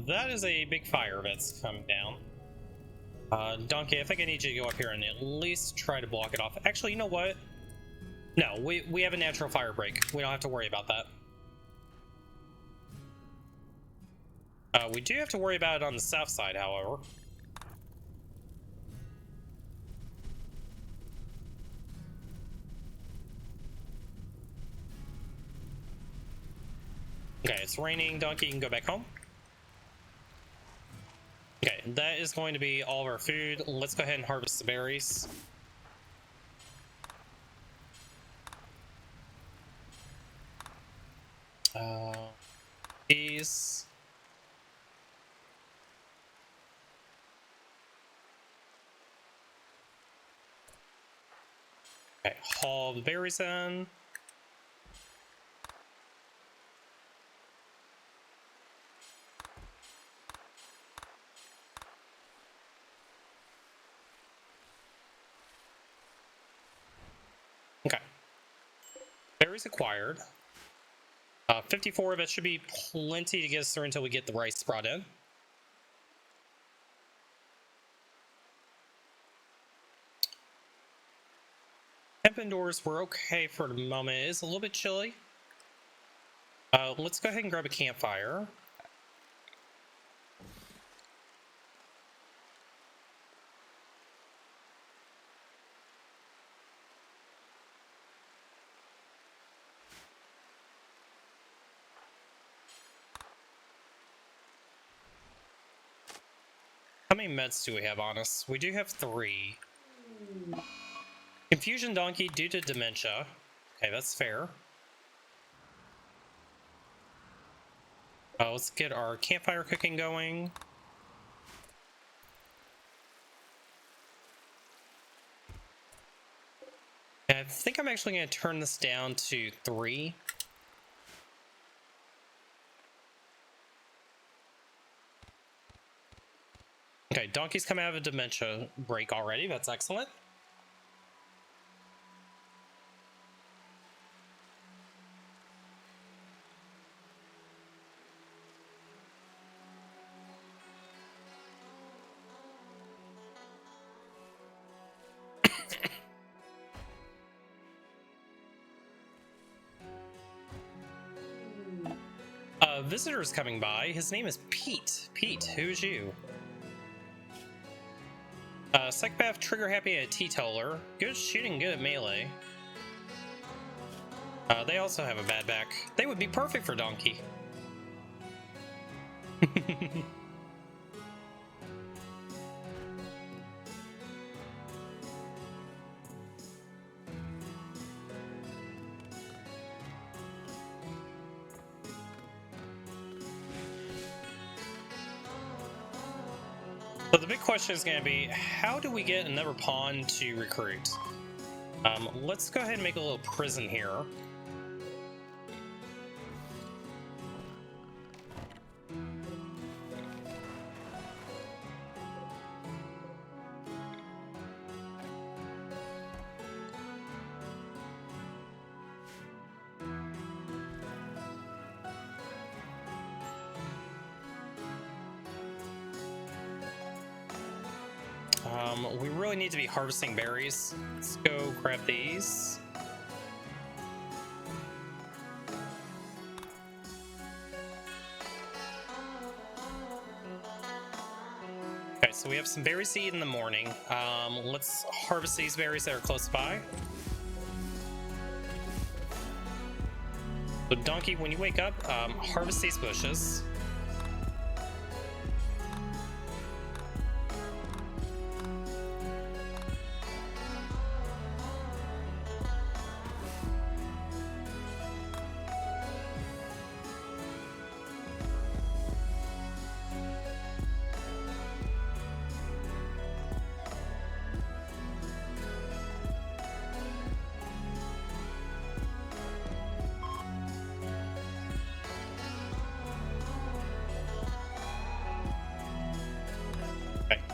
That is a big fire that's come down. Donkey, I think I need you to go up here and at least try to block it off. Actually, you know what? No, we have a natural fire break. We don't have to worry about that. We do have to worry about it on the south side, however. Okay, it's raining. Donkey, you can go back home. Okay, that is going to be all of our food. Let's go ahead and harvest the berries. These. Okay, haul the berries in. Okay. Berries acquired. 54 of it should be plenty to get us through until we get the rice brought in. Temp indoors, we're okay for the moment. It is a little bit chilly. Let's go ahead and grab a campfire. How many meds do we have on us? We do have 3. Confusion Donkey due to dementia. Okay, that's fair. Let's get our campfire cooking going. And I think I'm actually going to turn this down to 3. Okay, Donkey's come out of a dementia break already. That's excellent. Visitor's coming by. His name is Pete. Pete, who's you? Psychopath, trigger happy, and a teetotaler. Good shooting, good at melee. They also have a bad back. They would be perfect for Donkey. So the big question is going to be, how do we get another pawn to recruit? Let's go ahead and make a little prison here. We really need to be harvesting berries. Let's go grab these. Okay, so we have some berries to eat in the morning. Let's harvest these berries that are close by. So Donkey, when you wake up, harvest these bushes.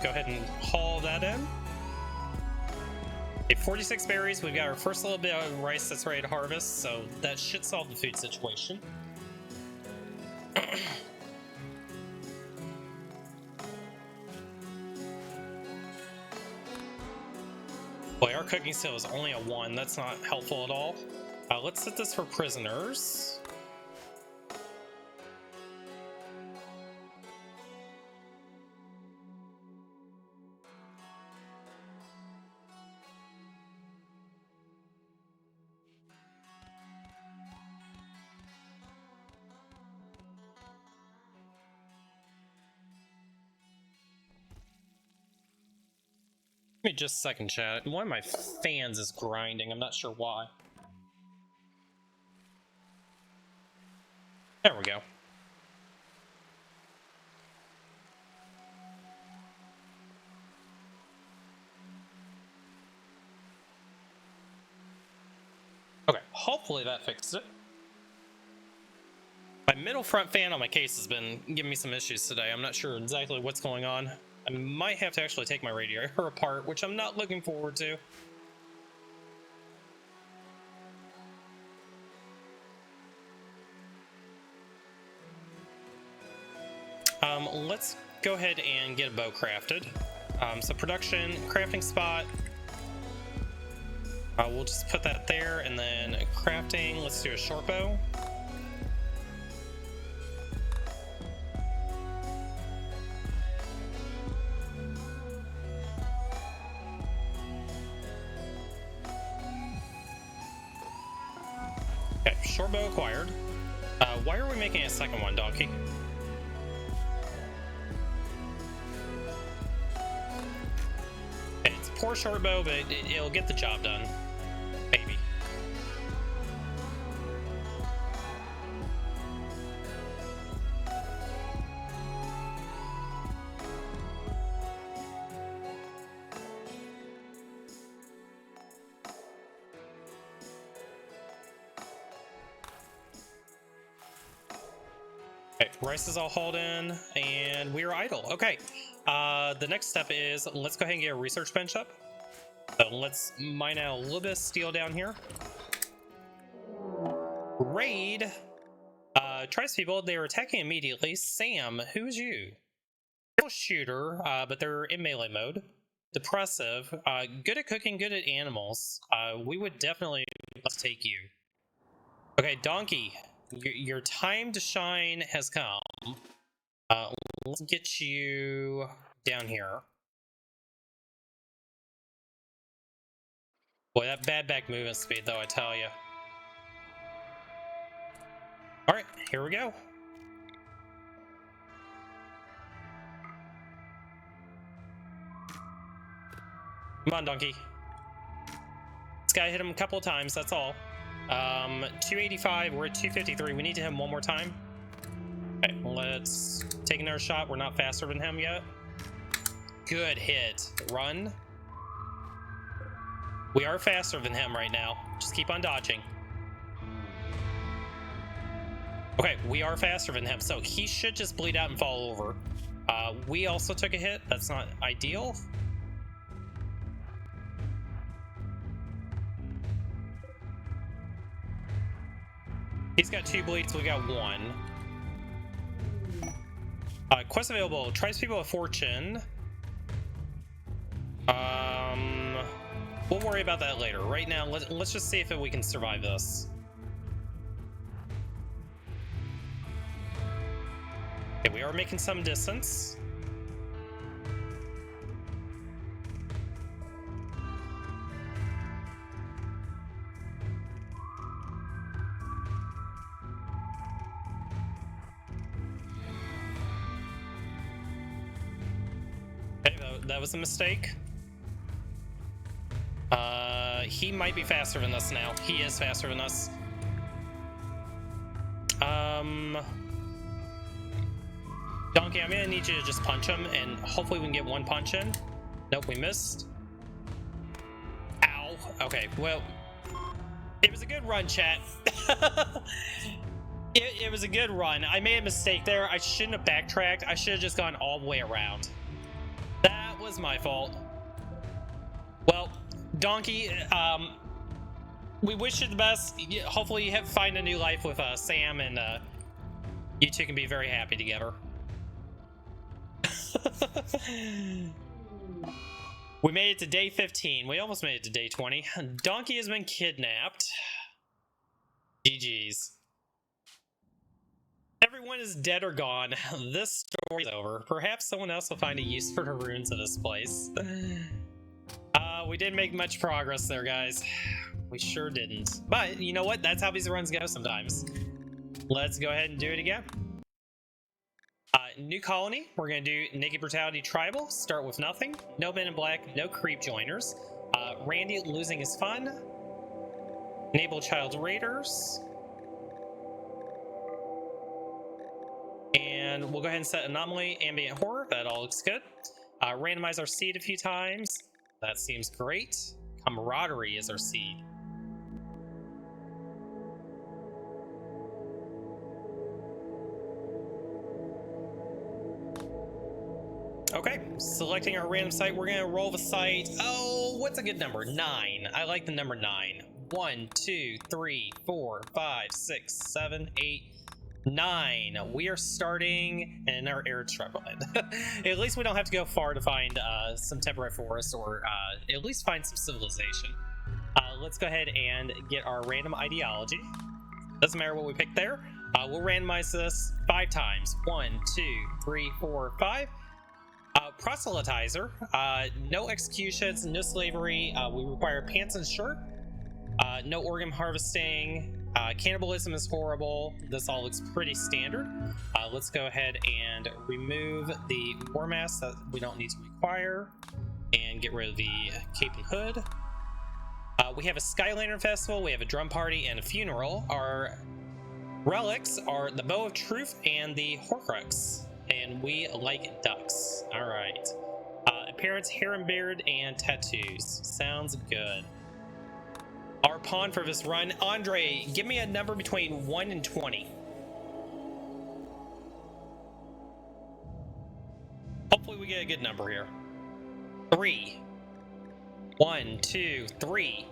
Go ahead and haul that in. Okay, 46 berries. We've got our first little bit of rice that's ready to harvest, so that should solve the food situation. Boy, our cooking skill is only a 1. That's not helpful at all. Let's set this for prisoners. Give me just a second, chat. One of my fans is grinding. I'm not sure why. There we go. Okay, hopefully that fixed it. My middle front fan on my case has been giving me some issues today. I'm not sure exactly what's going on. I might have to actually take my radiator apart, which I'm not looking forward to. Let's go ahead and get a bow crafted. So production, crafting spot. We'll just put that there, and then crafting, let's do a short bow. Okay, short bow acquired. Why are we making a second one, Donkey? Okay, it's a poor short bow, but it'll get the job done. Maybe. Okay, rice is all hauled in, and we are idle. Okay, the next step is let's go ahead and get a research bench up. So let's mine out a little bit of steel down here. Raid. Tries people. They were attacking immediately. Sam, who's you? Shooter, but they're in melee mode. Depressive. Good at cooking. Good at animals. We would definitely let's take you. Okay, Donkey. Your time to shine has come. Let's get you down here. Boy, that bad back movement speed, though, I tell you. Alright, here we go. Come on, Donkey. This guy hit him a couple of times, that's all. 285, we're at 253. We need to hit him one more time. Okay, let's take another shot. We're not faster than him yet. Good hit. Run. We are faster than him right now. Just keep on dodging. Okay, we are faster than him, so he should just bleed out and fall over. We also took a hit. That's not ideal. He's got 2 bleeds, we got 1. Quest available. Tries people with fortune. We'll worry about that later. Right now, let's just see if we can survive this. Okay, we are making some distance. Okay, that was a mistake. He might be faster than us now. He is faster than us. Donkey, I'm gonna need you to just punch him, and hopefully we can get one punch in. Nope, we missed. Ow. Okay, well, it was a good run, chat. It was a good run. I made a mistake there. I shouldn't have backtracked. I should have just gone all the way around. That was my fault. Well, Donkey, we wish you the best. Hopefully you find a new life with Sam, and you two can be very happy together. We made it to day 15. We almost made it to day 20. Donkey has been kidnapped. GG's. Everyone is dead or gone. This story is over. Perhaps someone else will find a use for the ruins of this place. We didn't make much progress there, guys. We sure didn't. But you know what? That's how these runs go sometimes. Let's go ahead and do it again. New colony. We're going to do Naked Brutality Tribal. Start with nothing. No men in black. No creep joiners. Randy losing is fun. Enable child raiders. And we'll go ahead and set anomaly, ambient horror. That all looks good. Randomize our seed a few times. That seems great. Camaraderie is our seed. Okay, selecting our random site, we're gonna roll the site. Oh, what's a good number? 9. I like the number 9. 1, 2, 3, 4, 5, 6, 7, 8, 9. We are starting in our arid shrubland. At least we don't have to go far to find some temporary forest, or at least find some civilization. Let's go ahead and get our random ideology. Doesn't matter what we pick there. We'll randomize this 5 times. 1, 2, 3, 4, 5. Proselytizer. No executions, no slavery. We require pants and shirt. No organ harvesting. Cannibalism is horrible. This all looks pretty standard. Let's go ahead and remove the war mask that we don't need to require, and get rid of the cape and hood. We have a Sky Lantern Festival, we have a drum party, and a funeral. Our relics are the Bow of Truth and the Horcrux, and we like ducks. All right. Appearance, hair and beard, and tattoos. Sounds good. Our pawn for this run, Andre, give me a number between 1 and 20. Hopefully we get a good number here. 3. 1, 2, 3.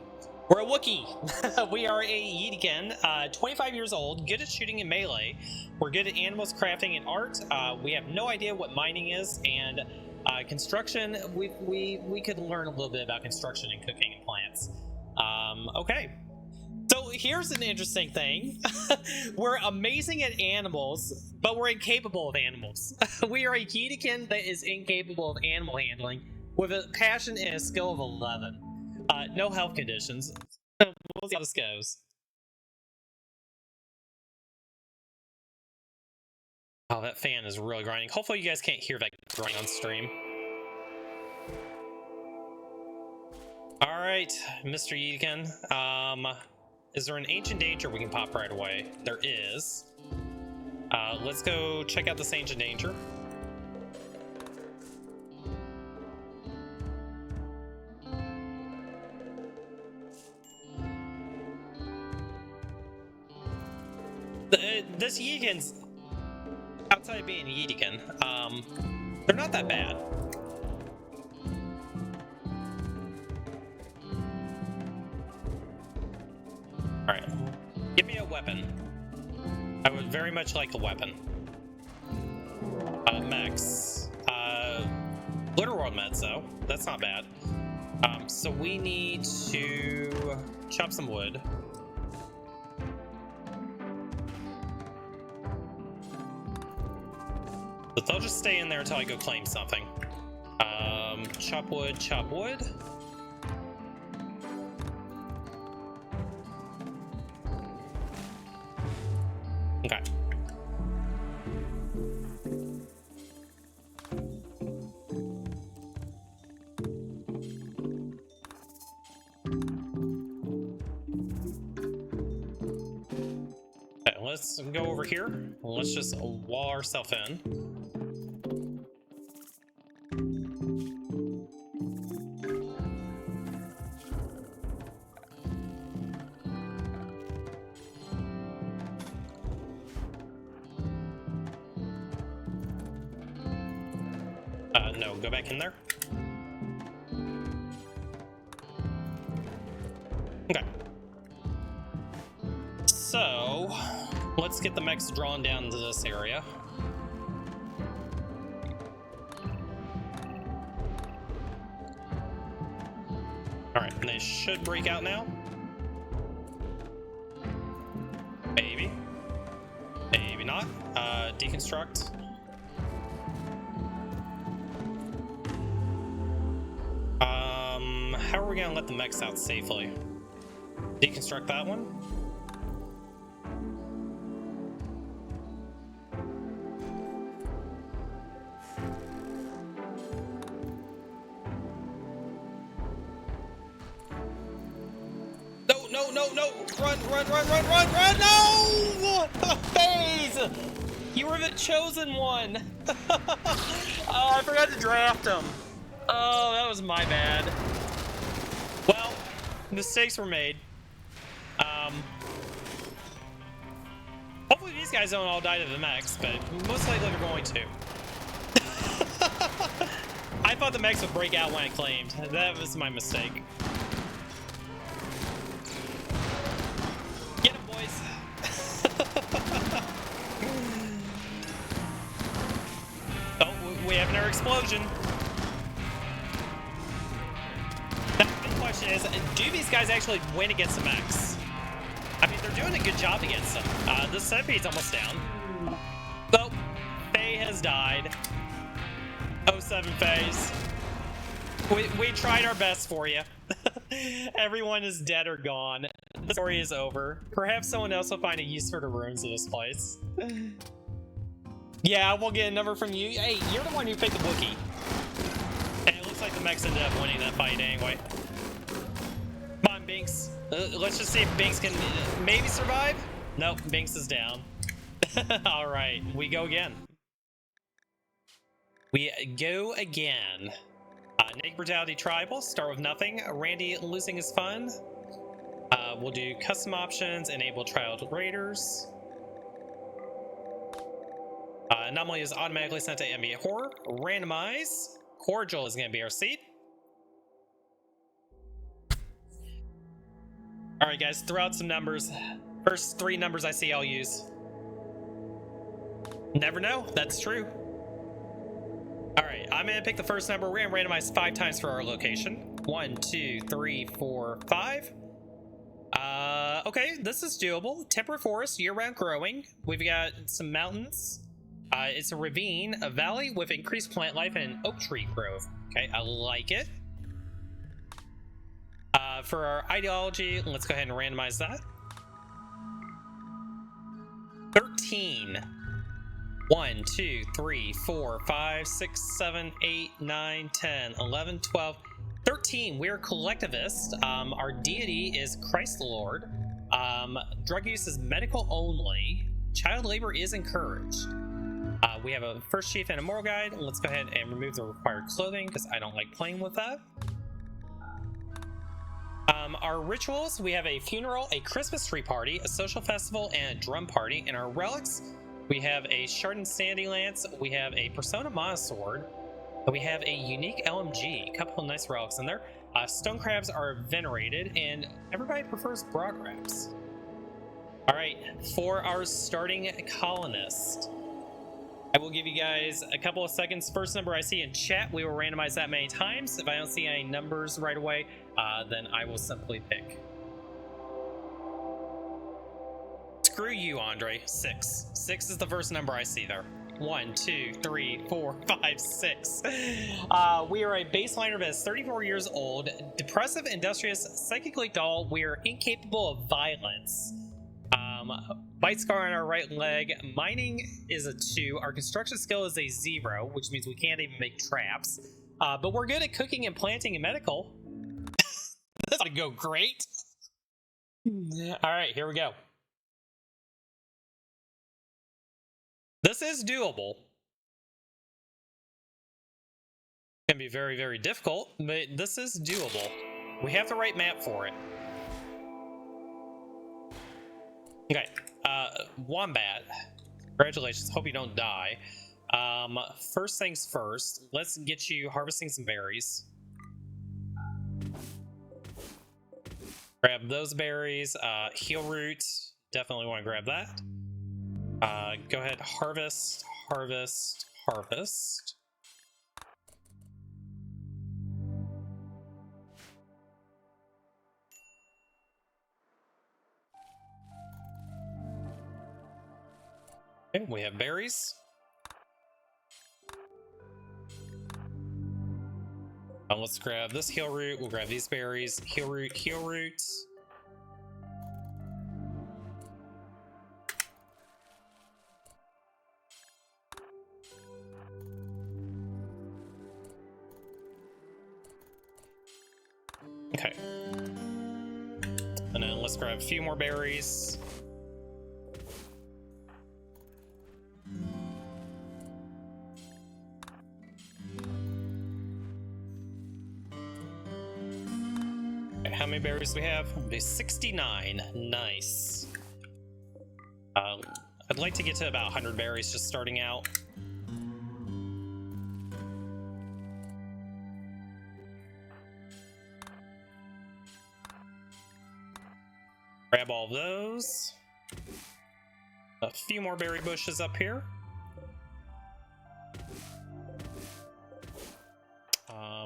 We're a Wookiee. We are a Yeetiken, 25 years old, good at shooting and melee. We're good at animals, crafting, and art. We have no idea what mining is, and construction, we could learn a little bit about construction and cooking and plants. Okay. So here's an interesting thing. We're amazing at animals, but we're incapable of animals. We are a Yeetiken that is incapable of animal handling, with a passion and a skill of 11. No health conditions. We'll see how this goes. Oh, that fan is really grinding. Hopefully you guys can't hear that grinding on stream. Alright, Mr. Yeetiken. Is there an ancient danger we can pop right away? There is. Let's go check out this ancient danger. This Yeetiken's, outside of being a Yeetiken, they're not that bad. Alright, give me a weapon. I would very much like a weapon. Mechs. Literal meds though, that's not bad. So we need to chop some wood. But they'll just stay in there until I go claim something. Chop wood, chop wood. Okay. Okay, let's go over here. Let's just wall ourselves in. No, go back in there. Okay. So, let's get the mechs drawn down to this area. Alright, they should break out now. Maybe. Maybe not. Deconstruct. How are we gonna let the mechs out safely? Deconstruct that one. No! Run! No! FaZe! You were the chosen one! Oh, I forgot to draft him. Oh, that was my bad. Well, mistakes were made. Hopefully these guys don't all die to the mechs, but most likely they're going to. I thought the mechs would break out when I claimed. That was my mistake. Get him, boys. Oh, we have another explosion. Now, the question is, do these guys actually win against the mechs? I mean, they're doing a good job against them. The centipede's almost down. Oh, Faye has died. 07 FaZe. We tried our best for you. Everyone is dead or gone. The story is over. Perhaps someone else will find a use for the ruins of this place. Yeah, we'll get a number from you. Hey, you're the one who picked the Wookiee. And it looks like the mechs ended up winning that fight anyway. Come on, Binks. Let's just see if Binks can maybe survive. Nope, Binks is down. All right, we go again. Naked Brutality Tribal, start with nothing. Randy losing his fun. We'll do custom options, enable trial raiders. Anomaly is automatically sent to ambient horror. Randomize. Cordial is going to be our seed. Alright guys, throw out some numbers. First 3 numbers I see I'll use. Never know, that's true. Alright, I'm going to pick the first number. We're going to randomize 5 times for our location. 1, 2, 3, 4, 5. Okay, this is doable. Temperate forest, year-round growing. We've got some mountains. It's a ravine, a valley with increased plant life, and an oak tree grove. Okay, I like it. For our ideology, let's go ahead and randomize that. 13. 1, 2, 3, 4, 5, 6, 7, 8, 9, 10, 11, 12, 13. We're collectivists. Our deity is Christ the Lord. Drug use is medical only. Child labor is encouraged. We have a first chief and a moral guide. Let's go ahead and remove the required clothing because I don't like playing with that. Our rituals, we have a funeral, a Christmas tree party, a social festival, and a drum party. In our relics, we have a Sharded Sandy Lance, we have a Persona Monosword, and we have a unique LMG, a couple of nice relics in there. Stone crabs are venerated, and everybody prefers broad crabs. Alright, for our starting colonist. I will give you guys a couple of seconds. First number I see in chat, we will randomize that many times. If I don't see any numbers right away, then I will simply pick. Screw you, Andre. 6. 6 is the first number I see there. 1, 2, 3, 4, 5, 6. We are a baseliner that is 34 years old, depressive, industrious, psychically dull. We are incapable of violence. Bite scar on our right leg. Mining is a 2. Our construction skill is a 0, which means we can't even make traps. But we're good at cooking and planting and medical. This ought to go great. All right, here we go. This is doable. It can be very, very difficult, but this is doable. We have the right map for it. Okay, Wombat. Congratulations, hope you don't die. First things first, let's get you harvesting some berries. Grab those berries. Heal root, definitely want to grab that. Go ahead, harvest, harvest, harvest. Okay, we have berries. Let's grab this heal root. We'll grab these berries. Heal root, heal root. Okay. And then let's grab a few more berries. Okay, how many berries do we have? It'll be 69. Nice. I'd like to get to about 100 berries just starting out. Grab all those. A few more berry bushes up here.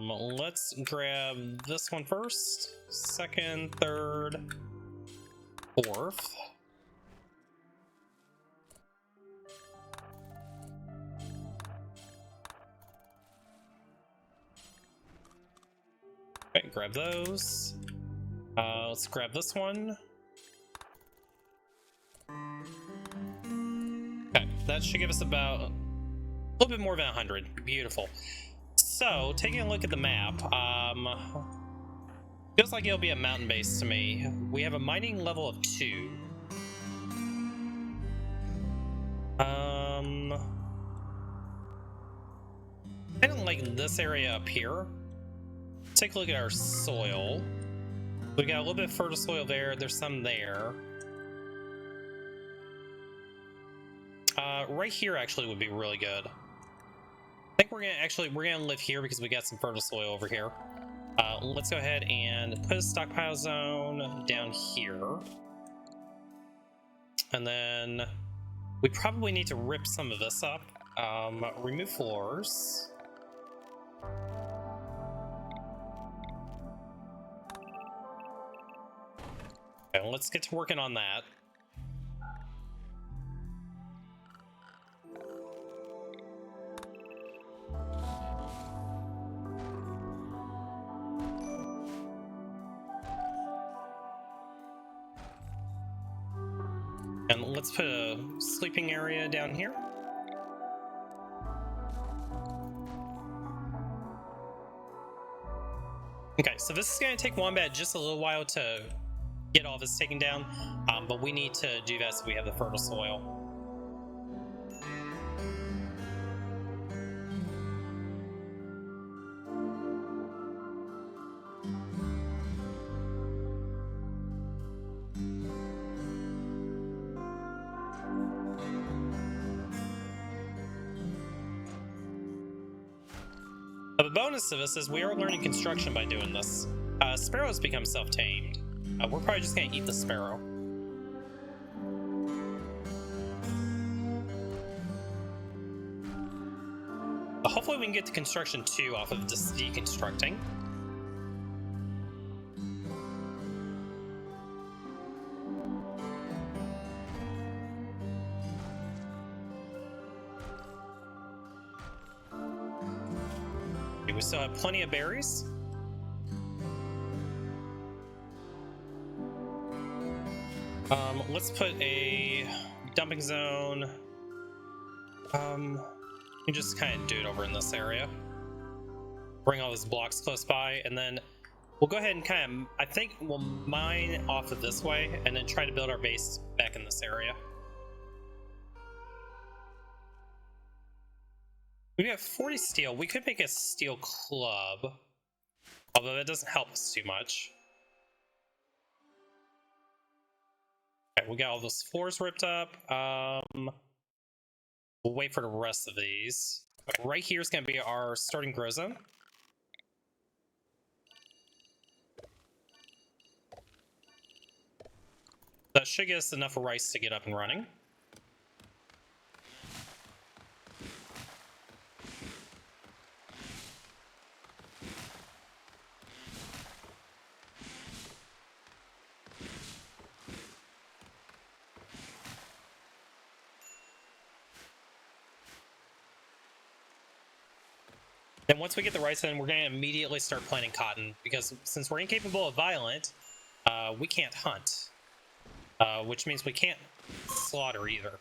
Let's grab this one first. Second, third, fourth. Okay, grab those. Let's grab this one. Okay, that should give us about a little bit more than 100. Beautiful. So, taking a look at the map, feels like it'll be a mountain base to me. We have a mining level of 2. I don't like this area up here. Take a look at our soil. We got a little bit of fertile soil there. There's some there. Right here actually would be really good. I think we're gonna live here because we got some fertile soil over here. Let's go ahead and put a stockpile zone down here. And then we probably need to rip some of this up. Remove floors. Okay, let's get to working on that. And let's put a sleeping area down here. Okay, so this is going to take Wombat just a little while to get all this taken down, but we need to do that so we have the fertile soil. The bonus to this is we are learning construction by doing this. Sparrows become self-tamed. We're probably just going to eat the sparrow. hopefully we can get to construction 2 off of just deconstructing. Okay, we still have plenty of berries. Let's put a dumping zone. You just kind of do it over in this area. Bring all those blocks close by, and then we'll go ahead and kind of, I think we'll mine off of this way, and then try to build our base back in this area. We have 40 steel. We could make a steel club, although that doesn't help us too much. Okay, we got all those floors ripped up. We'll wait for the rest of these. Okay, right here is going to be our starting grow zone. That should get us enough rice to get up and running. Then once we get the rice in, we're going to immediately start planting cotton, because since we're incapable of violent, we can't hunt, which means we can't slaughter either.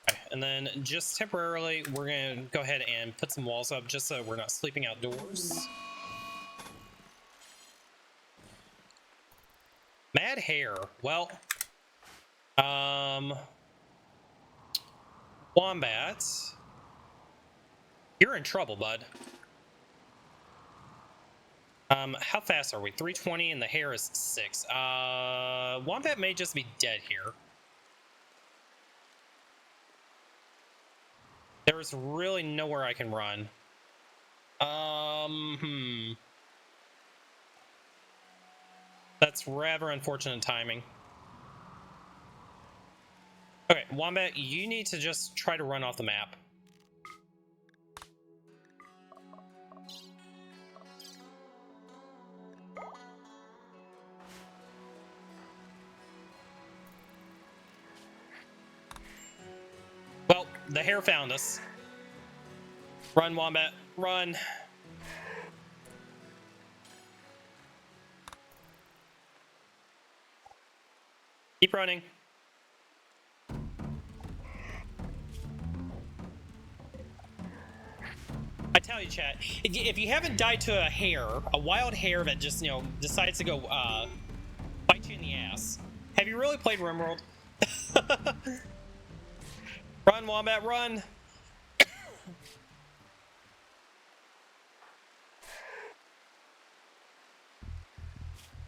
Okay, and then just temporarily, we're going to go ahead and put some walls up just so we're not sleeping outdoors. Mad Hare. Well, Wombat, you're in trouble, bud. How fast are we? 320 and the hare is 6. Wombat may just be dead here. There's really nowhere I can run. That's rather unfortunate timing. Okay, Wombat, you need to just try to run off the map. Well, the hare found us. Run, Wombat, run. Keep running. I tell you, chat, if you haven't died to a hare, a wild hare that just, you know, decides to go bite you in the ass, have you really played RimWorld? Run, Wombat, run!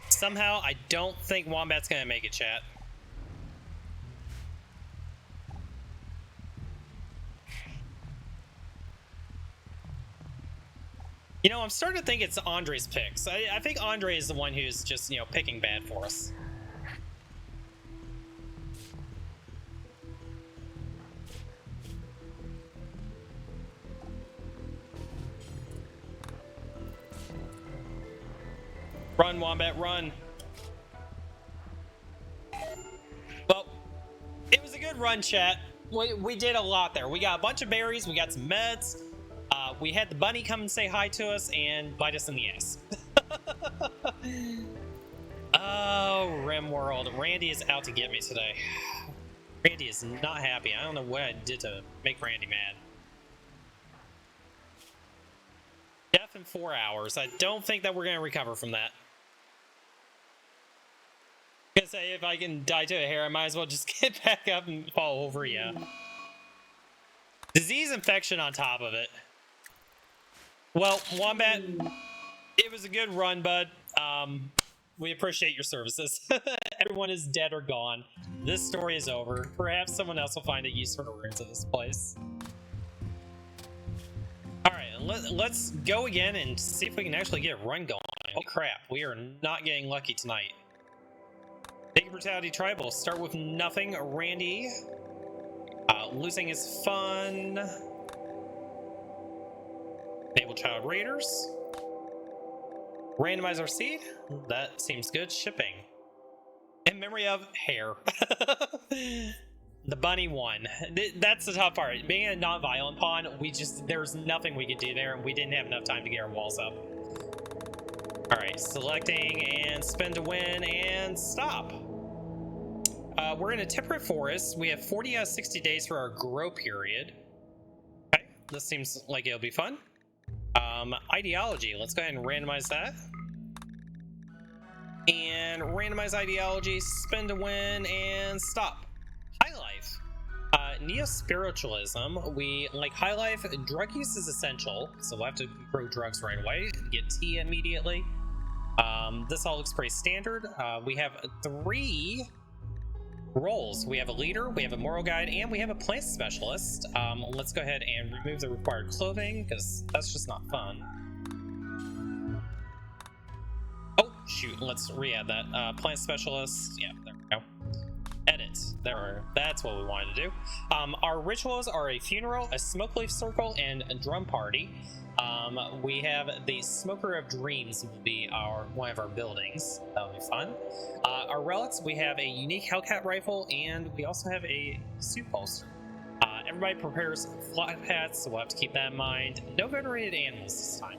Somehow, I don't think Wombat's gonna make it, chat. You know, I'm starting to think it's Andre's picks. I think Andre is the one who's just, you know, picking bad for us. Run, Wombat, run. Well, it was a good run, chat. We did a lot there. We got a bunch of berries, we got some meds. We had the bunny come and say hi to us and bite us in the ass. Oh, RimWorld. Randy is out to get me today. Randy is not happy. I don't know what I did to make Randy mad. Death in 4 hours. I don't think that we're going to recover from that. I'm going to say if I can die to a hare, I might as well just get back up and fall over, yeah. Disease infection on top of it. Well, Wombat, it was a good run, bud. We appreciate your services. Everyone is dead or gone. This story is over. Perhaps someone else will find a use for the ruins of this place. Alright, let's go again and see if we can actually get a run going. Oh crap, we are not getting lucky tonight. Big Brutality Tribal. Start with nothing. Randy. Losing is fun. Enable Child Raiders. Randomize our seed. That seems good. Shipping. In memory of hair. The bunny won. That's the tough part. Being a non-violent pawn, there's nothing we could do there, and we didn't have enough time to get our walls up. Alright, selecting and spin to win and stop. We're in a temperate forest. We have 40 out of 60 days for our grow period. Okay, this seems like it'll be fun. Ideology, let's go ahead and randomize that. And randomize ideology, spin to win, and stop. High life. Neo-spiritualism. We like high life. Drug use is essential, so we'll have to grow drugs right away. Get tea immediately. This all looks pretty standard. We have 3 roles. We have a leader, we have a moral guide, and we have a plant specialist. Let's go ahead and remove the required clothing, because that's just not fun. Oh, shoot. Let's re-add that. Plant specialist. Yeah, there we go. Edit. That's what we wanted to do. Our rituals are a funeral, a smoke leaf circle, and a drum party. We have the Smoker of Dreams will be one of our buildings. That'll be fun. Our relics, we have a unique Hellcat rifle, and we also have a suit holster. Everybody prepares flat hats, so we'll have to keep that in mind. No venerated animals this time.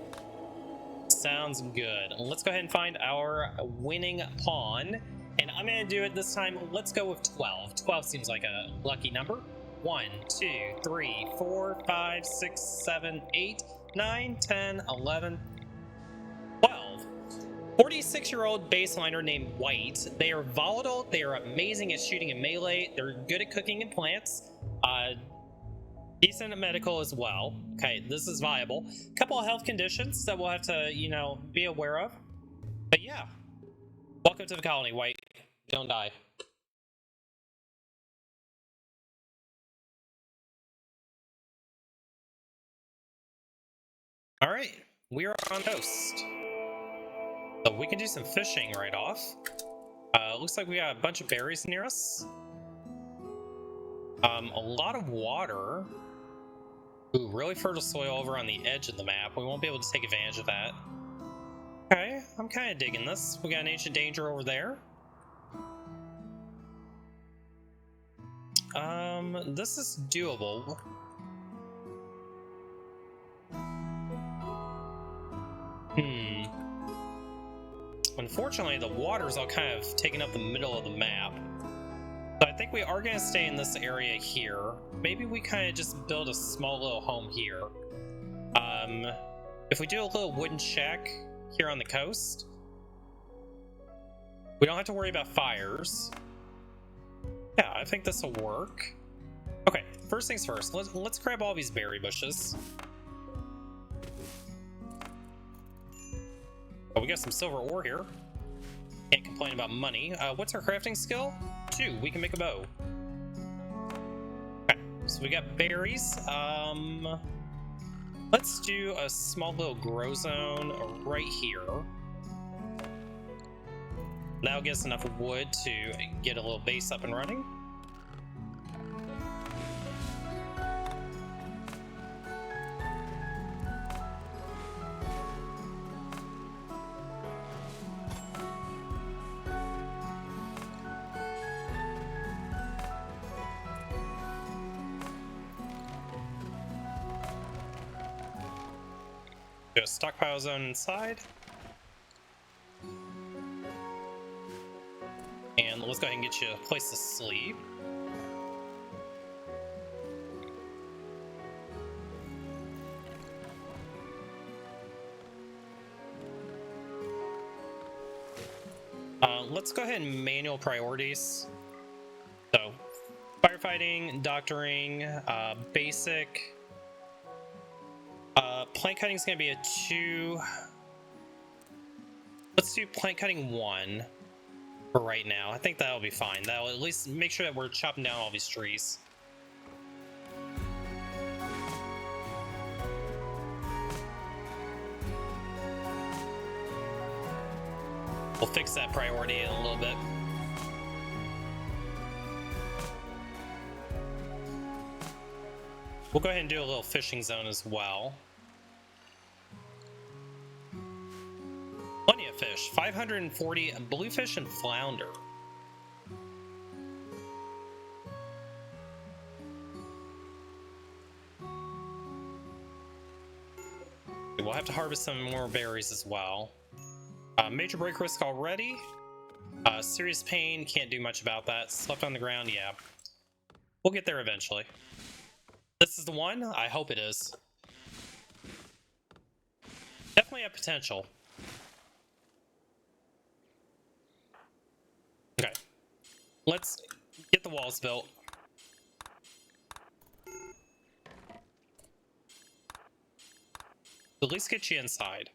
Sounds good. Let's go ahead and find our winning pawn. And I'm going to do it this time. Let's go with 12. 12 seems like a lucky number. 1, 2, 3, 4, 5, 6, 7, 8, 9, 10, 11, 12. 46-year-old baseliner named White. They are volatile. They are amazing at shooting and melee. They're good at cooking and plants. Decent at medical as well. Okay, this is viable. A couple of health conditions that we'll have to, be aware of. But yeah. Welcome to the colony, White. Don't die. Alright, we are on coast. So we can do some fishing right off. Looks like we got a bunch of berries near us. A lot of water. Ooh, really fertile soil over on the edge of the map. We won't be able to take advantage of that. Okay, I'm kind of digging this. We got an ancient danger over there. This is doable. Unfortunately, the water's all kind of taking up the middle of the map. So I think we are going to stay in this area here. Maybe we kind of just build a small little home here. If we do a little wooden shack here on the coast, we don't have to worry about fires. Yeah, I think this will work. Okay, first things first, let's grab all these berry bushes. Oh, we got some silver ore here. Can't complain about money. What's our crafting skill? 2. We can make a bow. Okay, so we got berries. Let's do a small little grow zone right here. That'll give us enough wood to get a little base up and running. Do a stockpile zone inside. And let's go ahead and get you a place to sleep. Let's go ahead and manual priorities. So, firefighting, doctoring, basic. Plant cutting is going to be a 2. Let's do plant cutting 1 for right now. I think that'll be fine. That'll at least make sure that we're chopping down all these trees. We'll fix that priority in a little bit. We'll go ahead and do a little fishing zone as well. Plenty of fish. 540 bluefish and flounder. We'll have to harvest some more berries as well. Major break risk already. Serious pain, can't do much about that. Slept on the ground, yeah. We'll get there eventually. This is the one? I hope it is. Definitely have potential. Okay. Let's get the walls built. At least get you inside.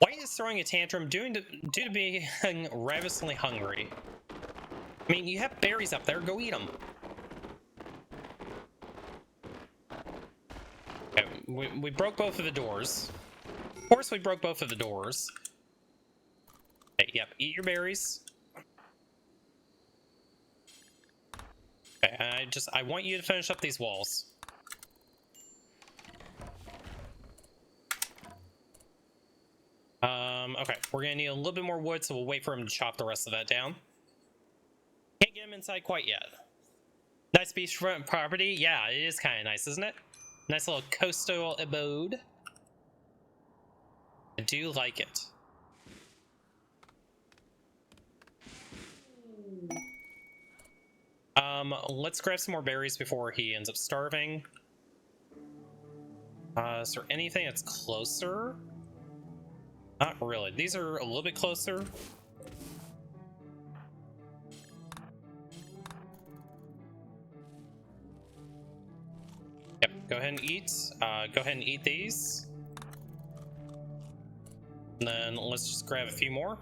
White is throwing a tantrum due to being ravenously hungry. I mean, you have berries up there, go eat them. Okay, we broke both of the doors. Of course we broke both of the doors. Okay, yep, eat your berries. Okay, I want you to finish up these walls. Okay, we're gonna need a little bit more wood, so we'll wait for him to chop the rest of that down. Can't get him inside quite yet. Nice beachfront property. Yeah, it is kind of nice, isn't it? Nice little coastal abode. I do like it. Let's grab some more berries before he ends up starving. Is there anything that's closer? Not really. These are a little bit closer. Yep, go ahead and eat. Go ahead and eat these. And then let's just grab a few more.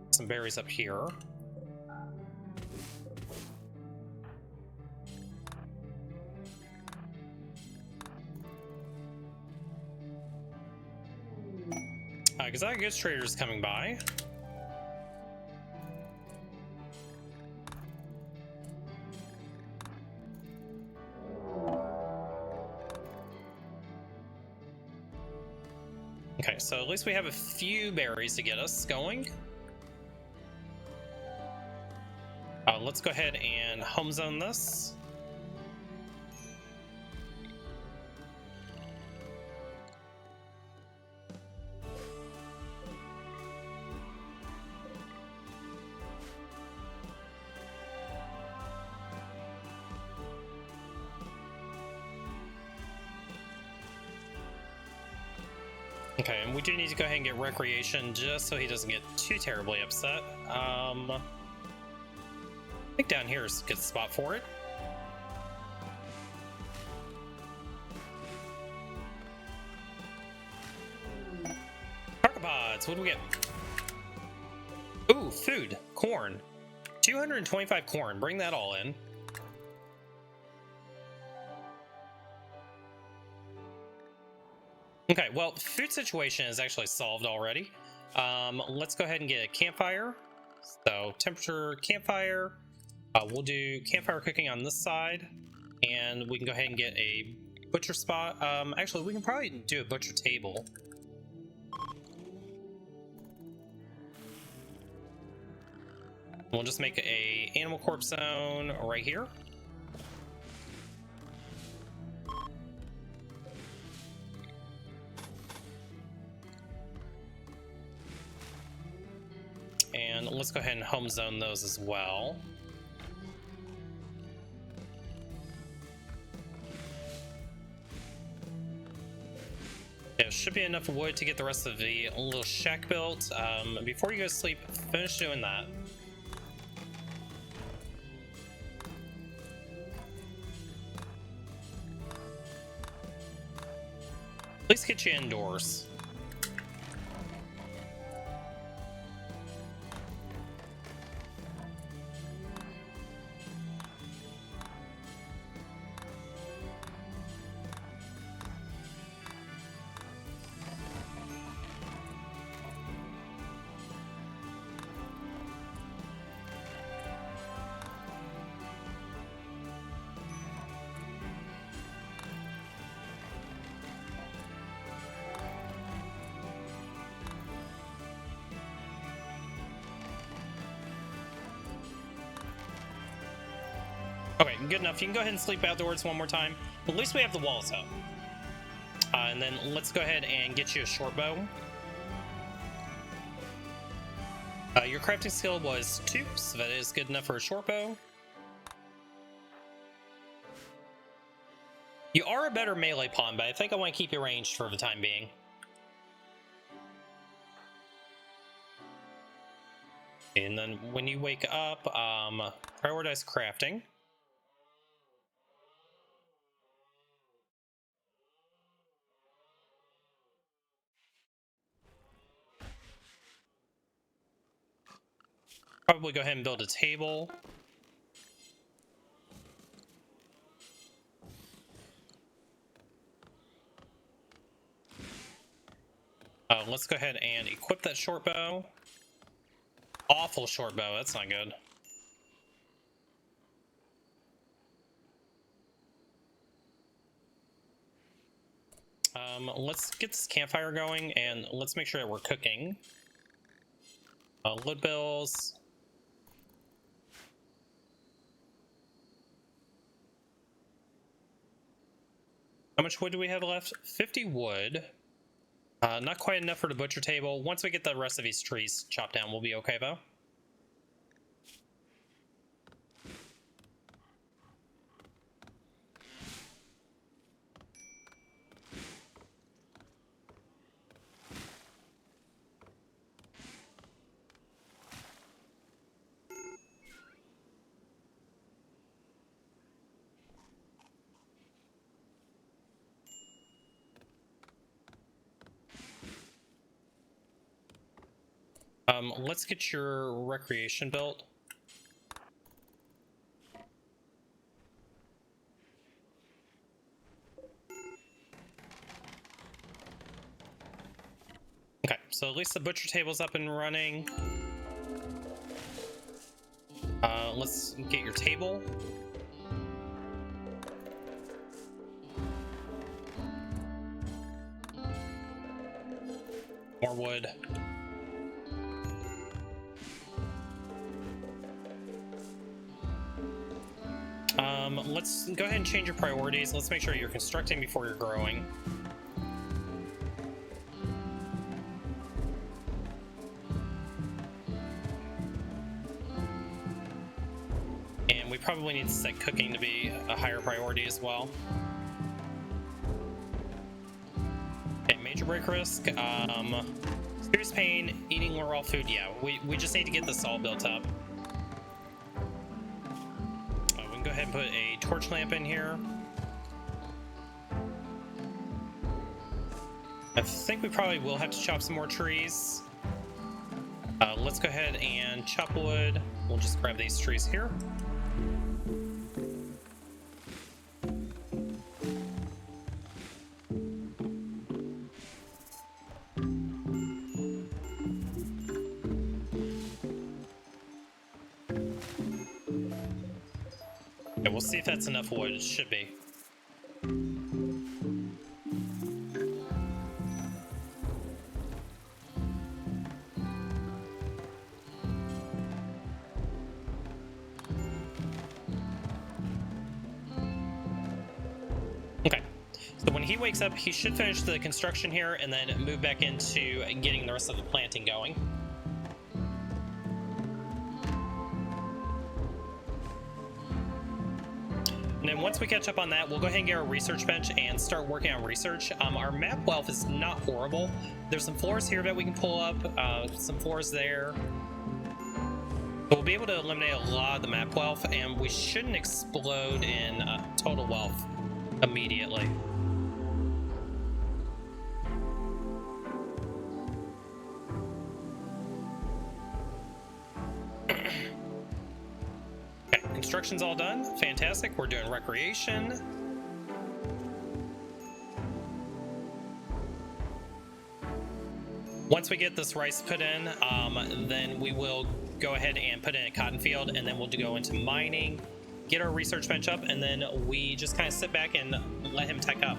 Some berries up here. Because I got goods traders coming by. Okay, so at least we have a few berries to get us going. Let's go ahead and home zone this. Okay, and we do need to go ahead and get recreation just so he doesn't get too terribly upset. I think down here is a good spot for it. Archopods, what do we get? Ooh, food, corn. 225 corn, bring that all in. Okay, well, food situation is actually solved already. Let's go ahead and get a campfire. So, temperature, campfire. We'll do campfire cooking on this side. And we can go ahead and get a butcher spot. Actually, we can probably do a butcher table. We'll just make a animal corpse zone right here. And let's go ahead and home zone those as well. Yeah, should be enough wood to get the rest of the little shack built. Before you go to sleep, finish doing that. At least get you indoors. Okay, good enough. You can go ahead and sleep outdoors one more time. But at least we have the walls up. And then let's go ahead and get you a short bow. Your crafting skill was 2, so that is good enough for a short bow. You are a better melee pawn, but I think I want to keep you ranged for the time being. And then when you wake up, prioritize crafting. Probably go ahead and build a table. Let's go ahead and equip that short bow. Awful short bow, that's not good. Let's get this campfire going and let's make sure that we're cooking. Wood bills. How much wood do we have left? 50 wood. Not quite enough for the butcher table. Once we get the rest of these trees chopped down, we'll be okay though. Let's get your recreation built. Okay, so at least the butcher table's up and running. Let's get your table. More wood. Let's go ahead and change your priorities. Let's make sure you're constructing before you're growing. And we probably need to set cooking to be a higher priority as well. Okay, major break risk. Serious pain, eating raw food. Yeah, we just need to get this all built up. Go ahead and put a torch lamp in here. I think we probably will have to chop some more trees. Let's go ahead and chop wood. We'll just grab these trees here. Okay, we'll see if that's enough wood. It should be. Okay, so when he wakes up, he should finish the construction here and then move back into getting the rest of the planting going. And then once we catch up on that, we'll go ahead and get our research bench and start working on research. Our map wealth is not horrible. There's some floors here that we can pull up, some floors there. But we'll be able to eliminate a lot of the map wealth, and we shouldn't explode in total wealth immediately. Construction's all done. Fantastic. We're doing recreation. Once we get this rice put in, then we will go ahead and put in a cotton field, and then we'll go into mining, get our research bench up, and then we just kind of sit back and let him tech up.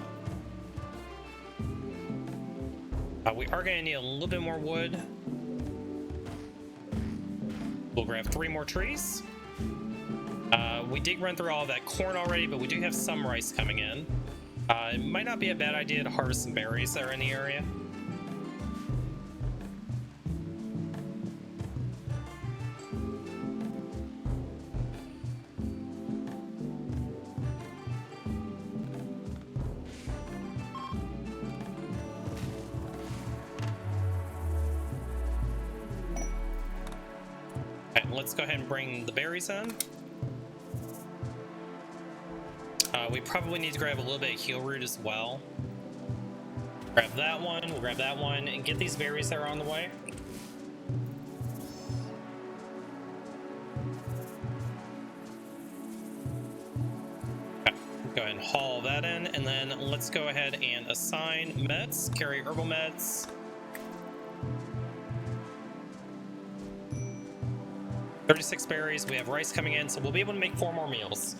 We are going to need a little bit more wood. We'll grab 3 more trees. We did run through all of that corn already, but we do have some rice coming in. It might not be a bad idea to harvest some berries that are in the area. Okay, let's go ahead and bring the berries in. We probably need to grab a little bit of heal root as well. Grab that one, we'll grab that one, and get these berries that are on the way. Okay, go ahead and haul that in, and then let's go ahead and assign meds, carry herbal meds. $36 berries, we have rice coming in, so we'll be able to make 4 more meals.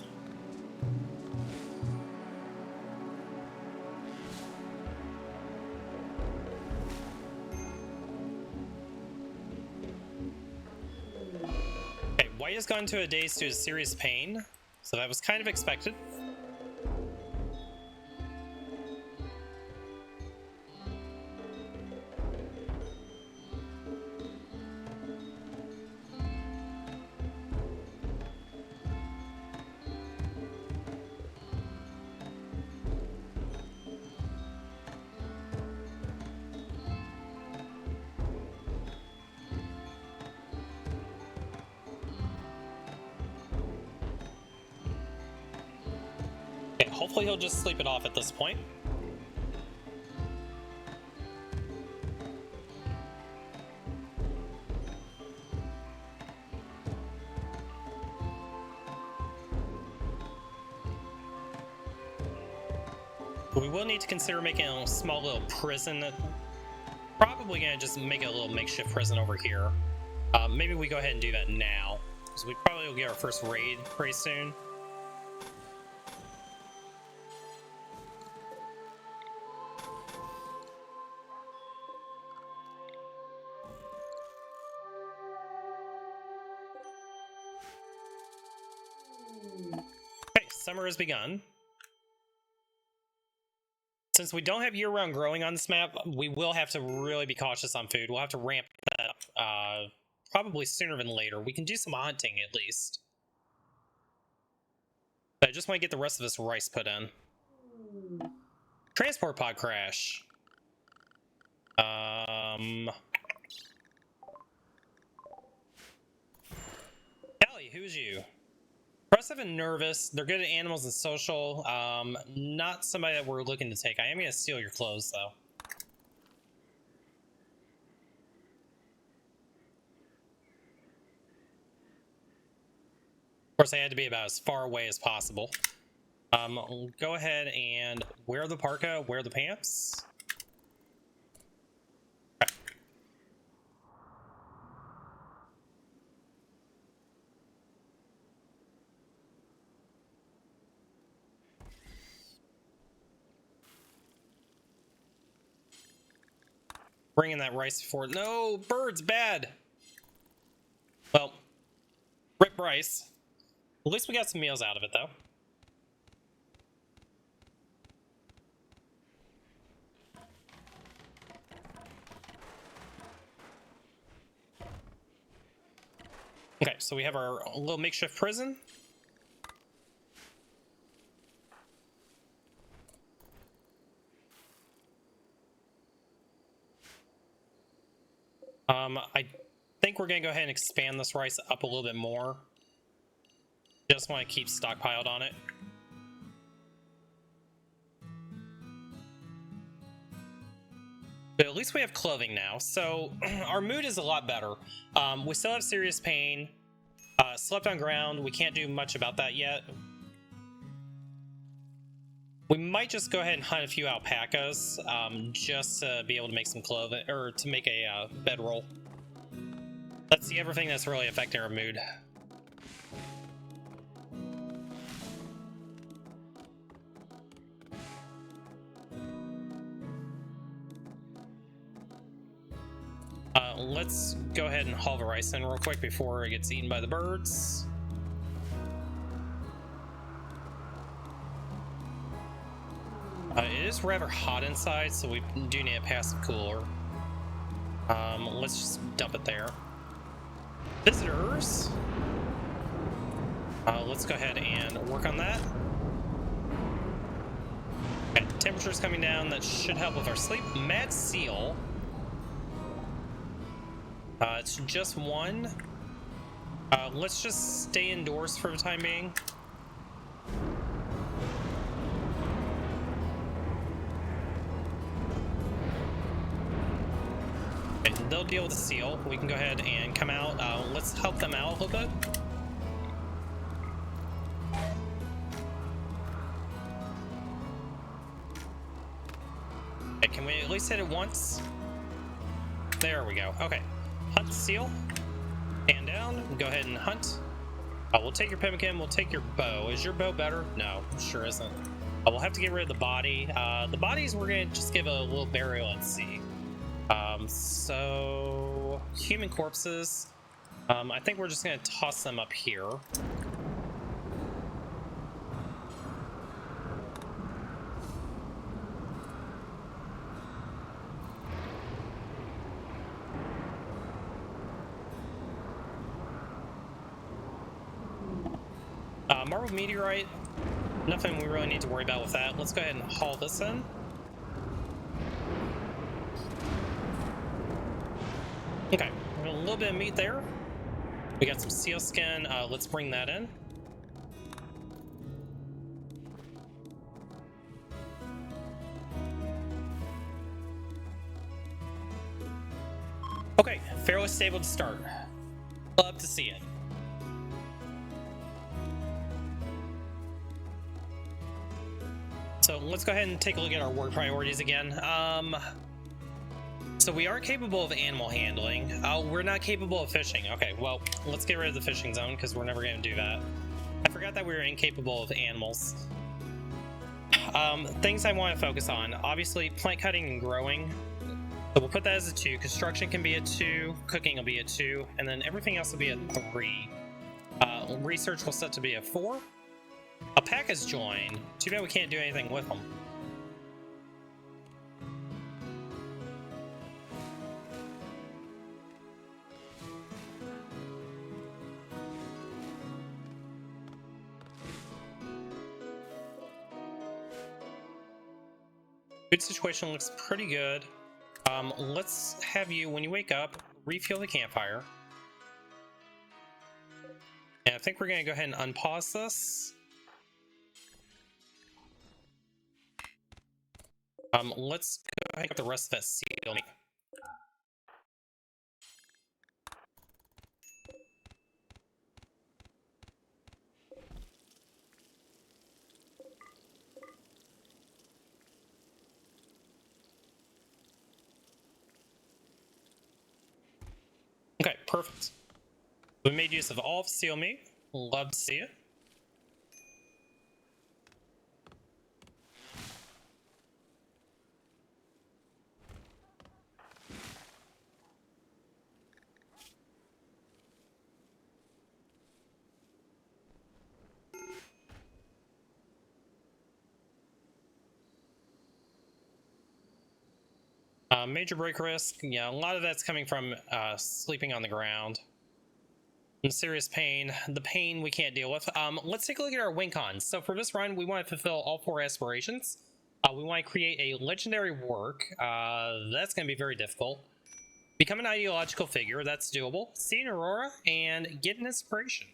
White has gone to a daze due to serious pain, so that was kind of expected. Hopefully he'll just sleep it off at this point. We will need to consider making a small little prison. Probably gonna just make a little makeshift prison over here. Maybe we go ahead and do that now, because we probably will get our first raid pretty soon. Okay, summer has begun. Since we don't have year-round growing on this map, we will have to really be cautious on food. We'll have to ramp that up probably sooner than later. We can do some hunting at least. But I just want to get the rest of this rice put in. Transport pod crash. Callie, who's you? Impressive and nervous. They're good at animals and social. Not somebody that we're looking to take. I am going to steal your clothes, though. Of course, I had to be about as far away as possible. Go ahead and wear the parka, wear the pants. Okay. Bringing that rice before. No, birds, bad. Well, rip rice. At least we got some meals out of it, though. Okay, so we have our little makeshift prison. I think we're gonna go ahead and expand this rice up a little bit more. Just want to keep stockpiled on it. But at least we have clothing now, so our mood is a lot better. We still have serious pain. Slept on ground. We can't do much about that yet. We might just go ahead and hunt a few alpacas, just to be able to make some clothing, or to make a bedroll. Let's see everything that's really affecting our mood. Let's go ahead and haul the rice in real quick before it gets eaten by the birds. It is rather hot inside, so we do need a passive cooler. Let's just dump it there. Visitors. Let's go ahead and work on that. Okay, temperature's coming down. That should help with our sleep. Mad seal. It's just one. Let's just stay indoors for the time being. Okay, they'll deal with the seal. We can go ahead and come out. Let's help them out a little bit. Okay, can we at least hit it once? There we go. Okay. Hunt the seal. Stand down. Go ahead and hunt. We'll take your pemmican. We'll take your bow. Is your bow better? No, sure isn't. We'll have to get rid of the body. The bodies we're going to just give a little burial and see. So human corpses. I think we're just going to toss them up here. Marble meteorite, nothing we really need to worry about with that. Let's go ahead and haul this in. Okay, a little bit of meat there. We got some seal skin. Let's bring that in. Okay, fairly stable to start. Love to see it. So let's go ahead and take a look at our work priorities again. So we are capable of animal handling. We're not capable of fishing. Okay, well, let's get rid of the fishing zone because we're never going to do that. I forgot that we were incapable of animals. Things I want to focus on. Obviously, plant cutting and growing. So we'll put that as a 2. Construction can be a 2. Cooking will be a 2. And then everything else will be a 3. Research will set to be a 4. A pack is joined. Too bad we can't do anything with them. Food situation looks pretty good. Let's have you, when you wake up, refuel the campfire. And I think we're going to go ahead and unpause this. Let's go pick up the rest of that seal meat. Okay, perfect. We made use of all of seal meat. Love to see it. Major break risk, yeah, a lot of that's coming from sleeping on the ground. And serious pain, the pain we can't deal with. Let's take a look at our win cons. So for this run, we want to fulfill all 4 aspirations. We want to create a legendary work. That's going to be very difficult. Become an ideological figure, that's doable. See an aurora, and get an inspiration.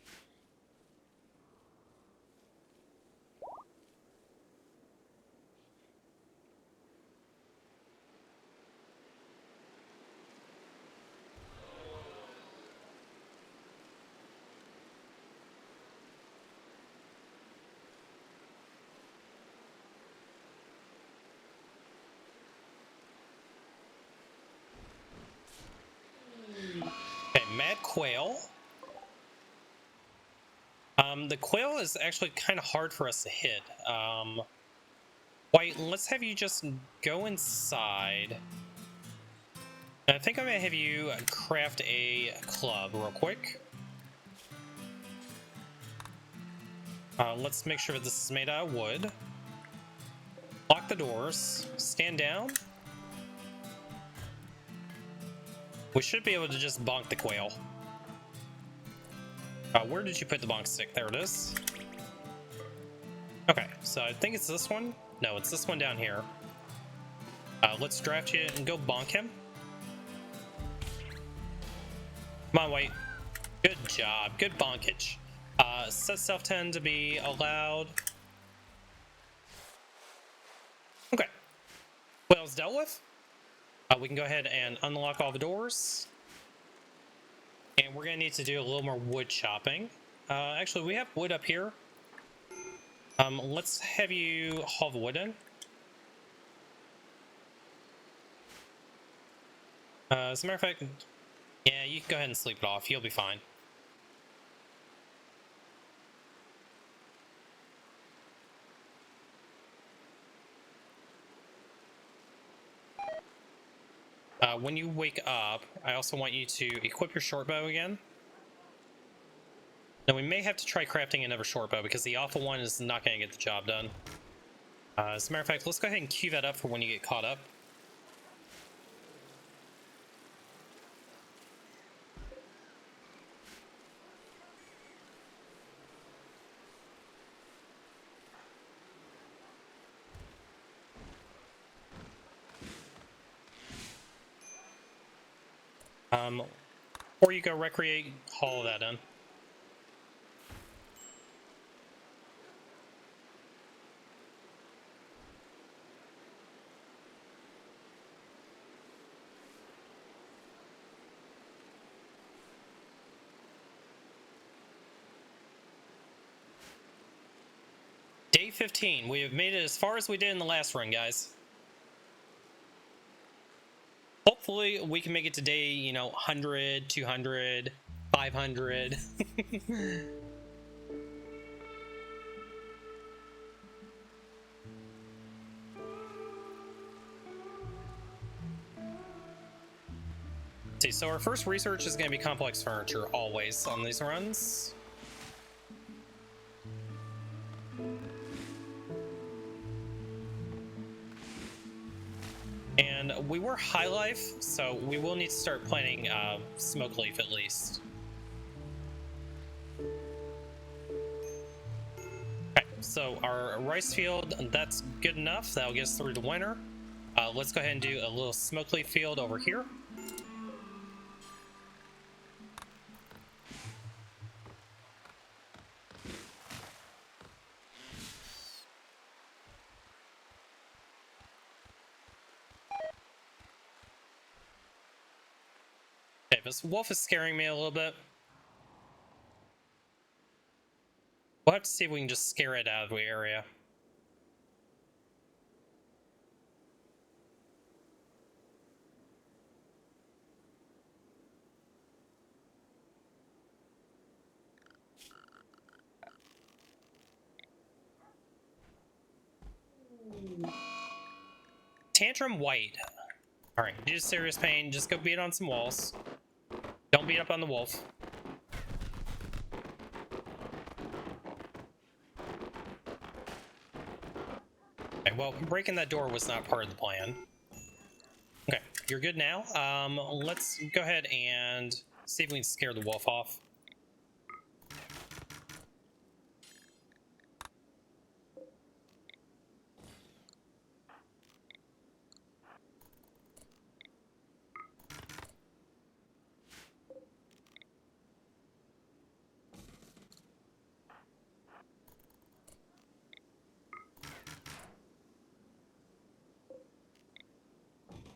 Okay, Mad Quail. The quail is actually kind of hard for us to hit. White, let's have you just go inside. I think I'm gonna have you craft a club real quick. Let's make sure this is made out of wood. Block the doors. Stand down. We should be able to just bonk the quail. Where did you put the bonk stick? There it is. Okay, so I think it's this one. No, it's this one down here. Let's draft you and go bonk him. Come on, wait. Good job. Good bonkage. Set self 10 to be allowed. Okay. Quail's dealt with. We can go ahead and unlock all the doors. And we're going to need to do a little more wood chopping. Actually, we have wood up here. Let's have you haul the wood in. As a matter of fact, yeah, you can go ahead and sleep it off. You'll be fine. When you wake up, I also want you to equip your short bow again. Now, we may have to try crafting another short bow because the awful one is not going to get the job done. As a matter of fact, let's go ahead and queue that up for when you get caught up. Or you go recreate, haul that in. Day 15. We have made it as far as we did in the last run, guys. Hopefully we can make it to day, 100, 200, 500. See, so our first research is going to be complex furniture, always, on these runs. And we were high life, so we will need to start planting smoke leaf at least. Okay, so our rice field, that's good enough. That'll get us through the winter. Let's go ahead and do a little smoke leaf field over here. Okay, this wolf is scaring me a little bit. We'll have to see if we can just scare it out of the area. Tantrum white. Alright, due to serious pain, just go beat on some walls. Don't beat up on the wolf. Okay, well, breaking that door was not part of the plan. Okay, you're good now. Let's go ahead and see if we can scare the wolf off.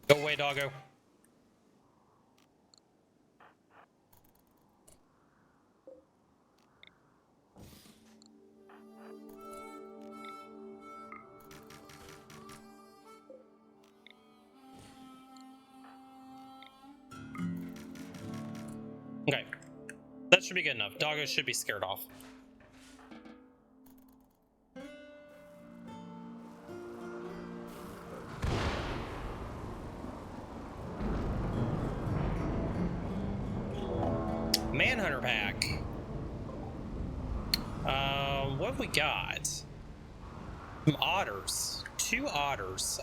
Go away, doggo. Okay. That should be good enough. Doggo should be scared off. Manhunter pack. What have we got? Some otters. 2 otters.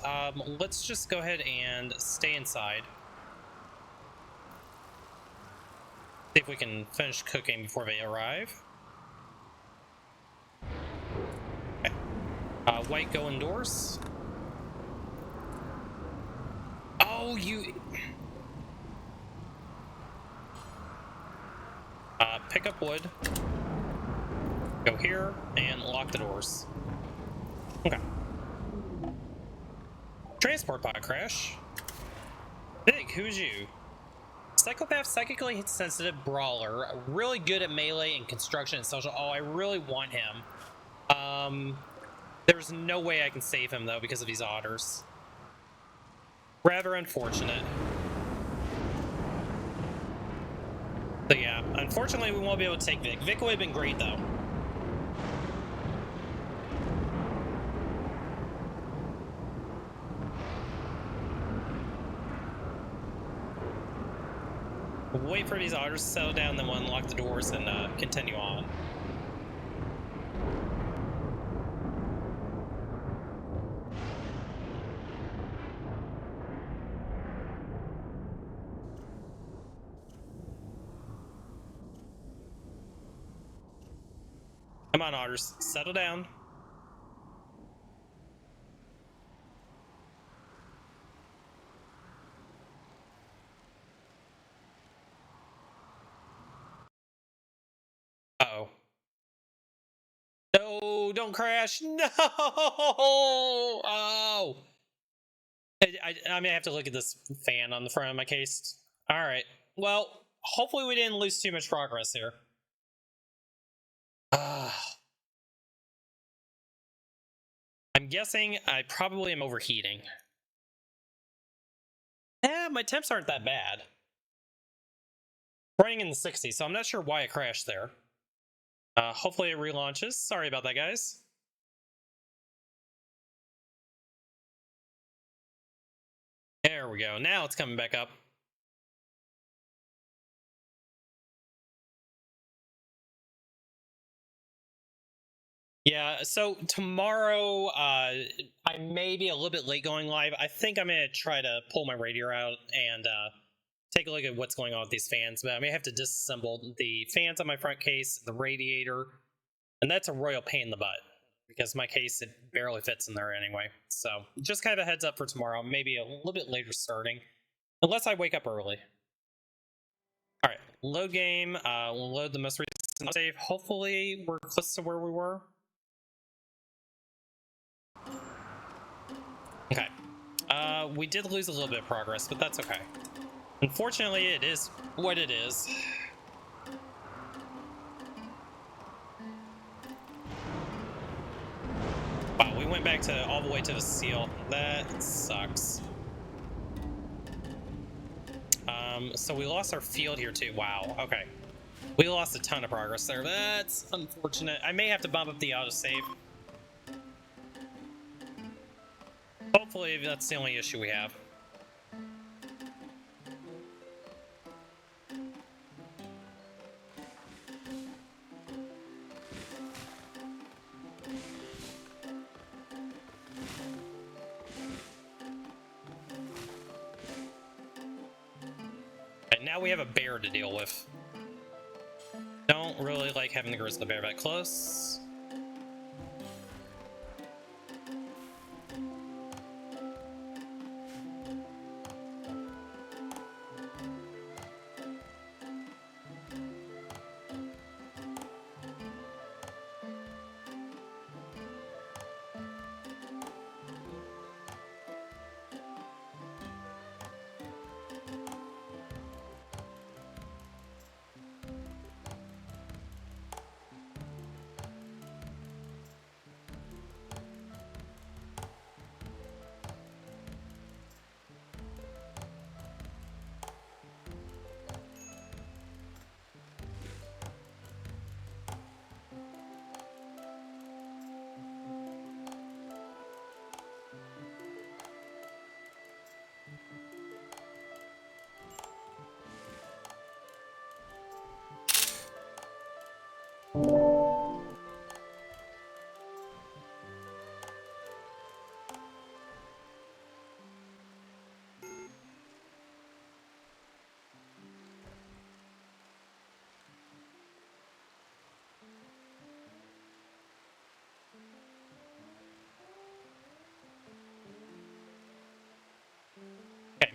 Let's just go ahead and stay inside. See if we can finish cooking before they arrive. Okay. White, go indoors. Oh, you... pick up wood. Go here and lock the doors. Okay. Transport pod crash. Big, who's you? Psychopath, psychically sensitive brawler, really good at melee and construction and social. Oh, I really want him. There's no way I can save him though because of these otters. Rather unfortunate. So yeah, unfortunately we won't be able to take Vic. Vic would have been great though. Wait for these otters to settle down, then we'll unlock the doors and continue on. Come on, otters, settle down. Uh-oh. No, don't crash. No! Oh! I may have to look at this fan on the front of my case. Alright. Well, hopefully we didn't lose too much progress here. I'm guessing I probably am overheating. My temps aren't that bad. Running in the 60s, so I'm not sure why it crashed there. Hopefully it relaunches. Sorry about that, guys. There we go. Now it's coming back up. Yeah, so tomorrow, I may be a little bit late going live. I think I'm going to try to pull my radiator out and take a look at what's going on with these fans. But I may have to disassemble the fans on my front case, the radiator, and that's a royal pain in the butt because my case, it barely fits in there anyway. So just kind of a heads up for tomorrow, maybe a little bit later starting, unless I wake up early. All right, load game. We'll load the most recent save. Hopefully we're close to where we were. Okay. We did lose a little bit of progress, but that's okay. Unfortunately, it is what it is. Wow, we went back to all the way to the seal. That sucks. So we lost our field here too. Wow, okay. We lost a ton of progress there. That's unfortunate. I may have to bump up the autosave. Hopefully that's the only issue we have. And now we have a bear to deal with. Don't really like having the grizzly bear that close.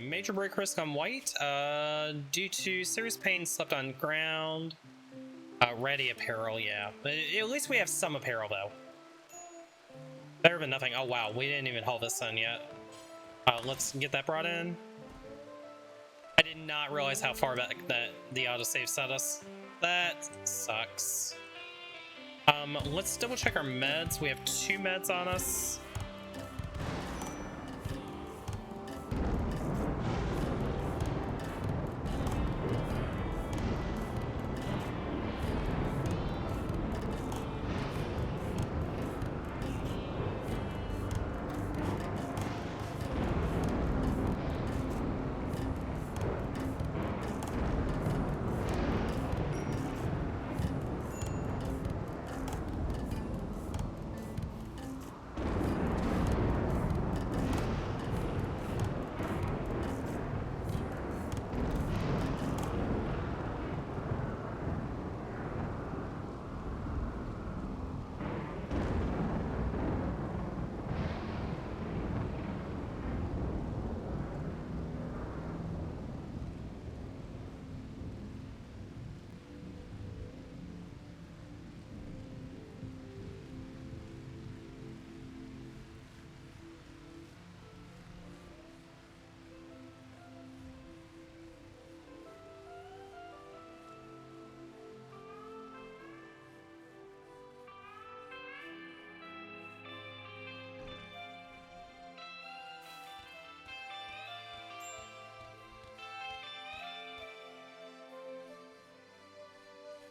major break risk on white. Due to serious pain, slept on ground. Ready apparel, yeah. But at least we have some apparel, though. Better than nothing. Oh, wow. We didn't even haul this in yet. Let's get that brought in. I did not realize how far back that the autosave set us. That sucks. Let's double check our meds. We have 2 meds on us.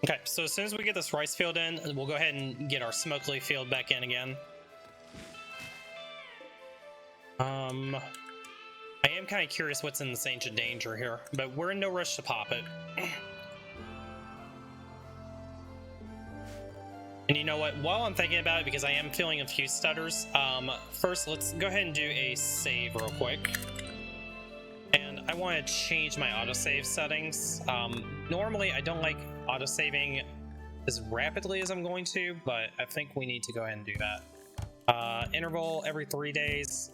Okay, so as soon as we get this rice field in, we'll go ahead and get our smoke leaf field back in again. I am kind of curious what's in this ancient danger here, but we're in no rush to pop it. And you know what, while I'm thinking about it, because I am feeling a few stutters, first let's go ahead and do a save real quick. And I want to change my autosave settings. Normally I don't like autosaving as rapidly as I'm going to, but I think we need to go ahead and do that. Interval every 3 days.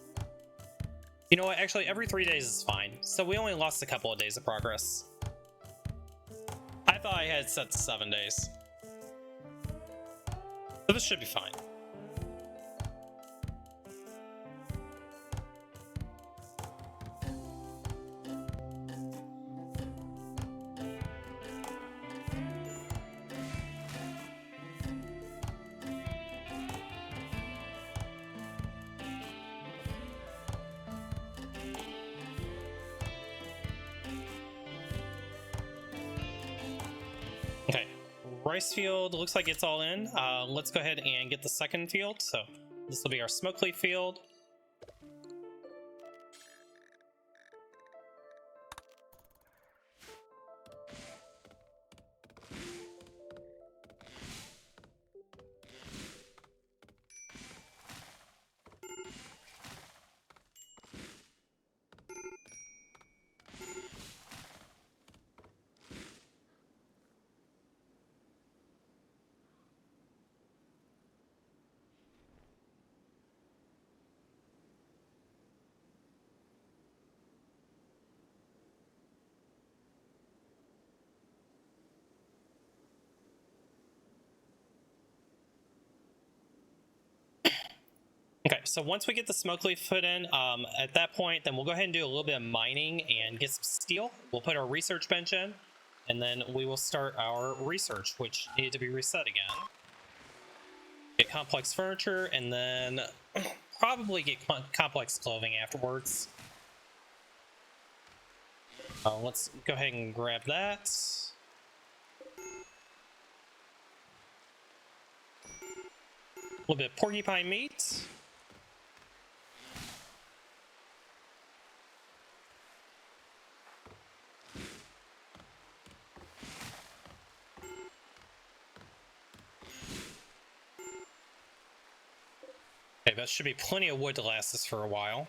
You know what, actually every 3 days is fine. So we only lost a couple of days of progress. I thought I had set to 7 days. So this should be fine. Okay, rice field looks like it's all in. Let's go ahead and get the second field. So this will be our smoke leaf field. Okay, so once we get the smoke leaf put in, at that point, then we'll go ahead and do a little bit of mining and get some steel. We'll put our research bench in, and then we will start our research, which needed to be reset again. Get complex furniture, and then probably get complex clothing afterwards. Let's go ahead and grab that. A little bit of porcupine meat. Okay, that should be plenty of wood to last us for a while.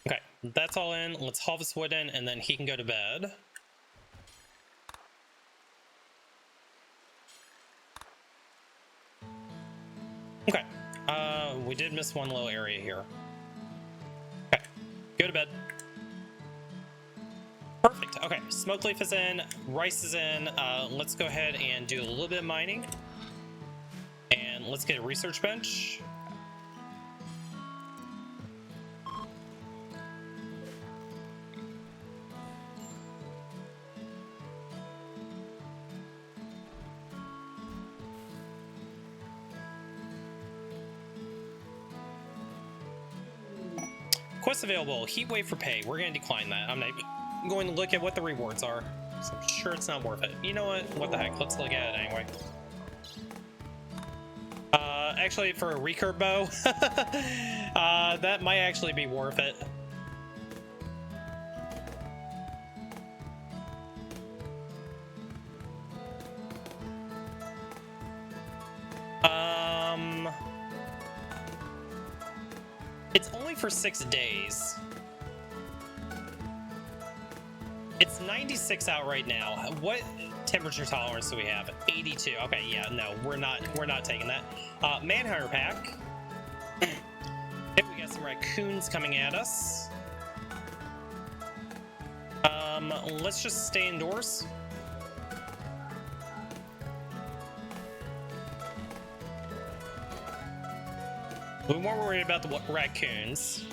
Okay, that's all in. Let's haul this wood in, and then he can go to bed. Okay, we did miss one little area here. Okay, go to bed. Perfect. Okay, smoke leaf is in, rice is in. Let's go ahead and do a little bit of mining. And let's get a research bench. Quest available, heat wave for pay. We're going to decline that. I'm not going to look at what the rewards are. So I'm sure it's not worth it. You know what the heck, let's look at it anyway. Actually, for a recurve bow, that might actually be worth it. It's only for 6 days. It's 96 out right now. What temperature tolerance do we have? 82. Okay, yeah, no, we're not taking that. Manhunter pack. If we got some raccoons coming at us. Let's just stay indoors. We weren't worried about the raccoons.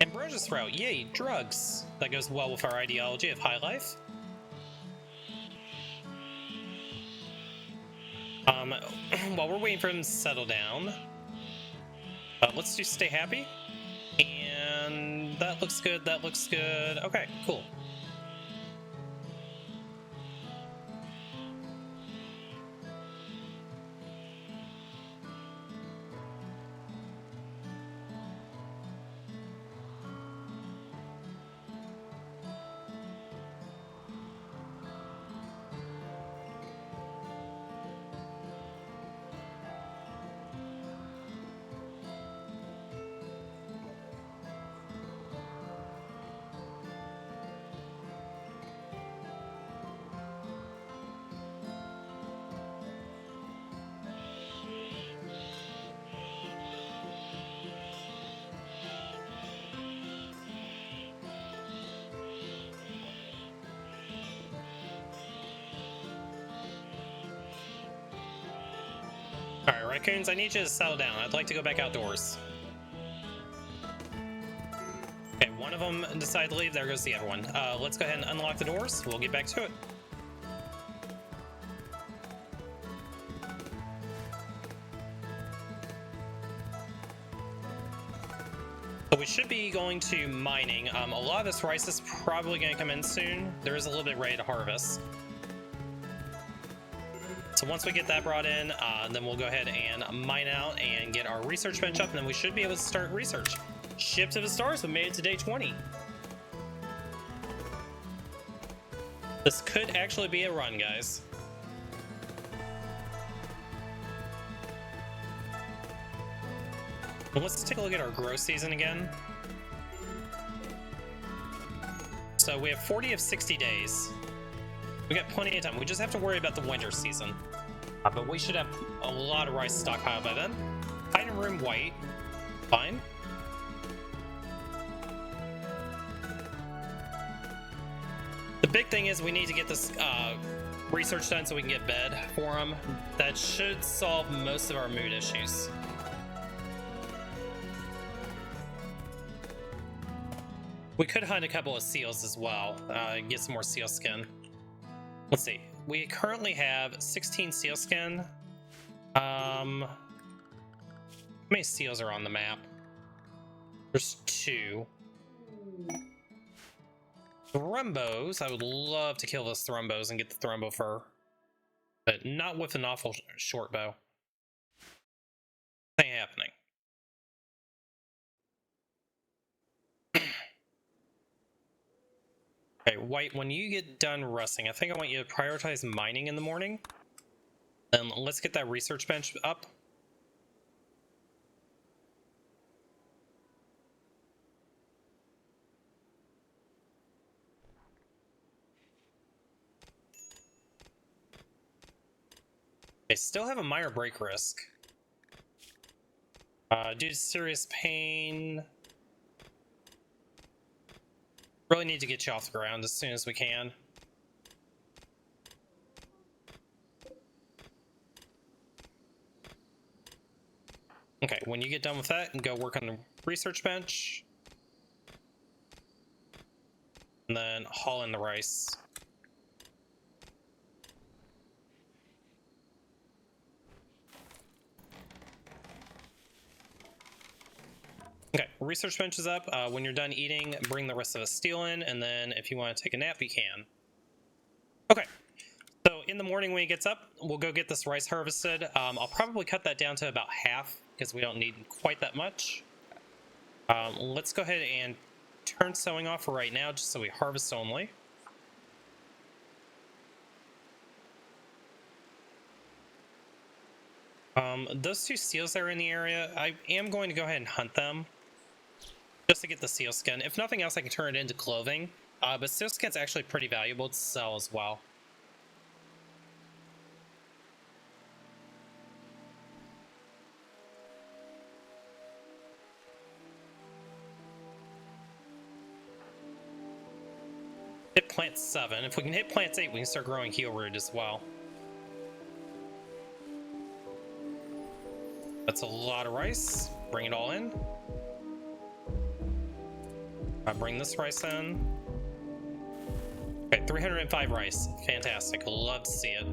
Ambrosia's throat, yay, drugs. That goes well with our ideology of high life. While we're waiting for him to settle down, let's do stay happy. And that looks good, that looks good. Okay, cool. Alright, raccoons, I need you to settle down. I'd like to go back outdoors. Okay, one of them decided to leave. There goes the other one. Let's go ahead and unlock the doors. We'll get back to it. So we should be going to mining. A lot of this rice is probably going to come in soon. There is a little bit ready to harvest. So once we get that brought in, then we'll go ahead and mine out and get our research bench up, and then we should be able to start research. Ship to the stars, we made it to day 20. This could actually be a run, guys. And let's take a look at our growth season again. So we have 40 of 60 days. We got plenty of time. We just have to worry about the winter season. But we should have a lot of rice stockpiled by then. Hiding room white. Fine. The big thing is we need to get this research done so we can get bed for them. That should solve most of our mood issues. We could hunt a couple of seals as well. Get some more seal skin. Let's see. We currently have 16 seal skin. How many seals are on the map? There's 2. Thrumbos. I would love to kill those thrumbos and get the thrumbo fur. But not with an awful short bow. Ain't happening. Okay, White, when you get done rusting, I think I want you to prioritize mining in the morning. Then let's get that research bench up. They still have a minor break risk. Due to serious pain. Really need to get you off the ground as soon as we can. Okay, when you get done with that, and go work on the research bench. And then haul in the rice. Okay, research bench is up. When you're done eating, bring the rest of the steel in, and then if you want to take a nap, you can. Okay, so in the morning when he gets up, we'll go get this rice harvested. I'll probably cut that down to about half because we don't need quite that much. Let's go ahead and turn sowing off for right now, just so we harvest only. Those two seals that are in the area, I am going to go ahead and hunt them. Just to get the seal skin. If nothing else, I can turn it into clothing. But seal skin's actually pretty valuable to sell as well. Hit plant 7. If we can hit plant 8, we can start growing heel root as well. That's a lot of rice. Bring it all in. Bring this rice in. Okay, 305 rice. Fantastic. Love to see it.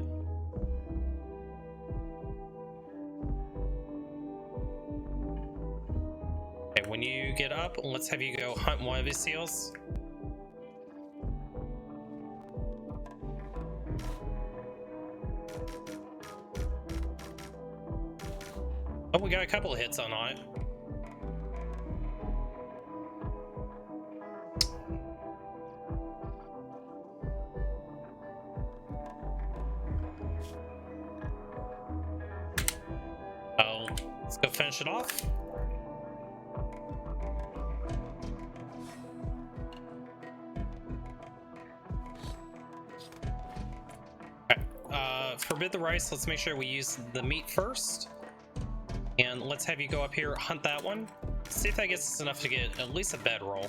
Okay, when you get up, let's have you go hunt one of these seals. Oh, we got a couple of hits on it. Oh, let's go finish it off. Okay, forbid the rice. Let's make sure we use the meat first. And let's have you go up here, hunt that one. See if that gets us enough to get at least a bedroll.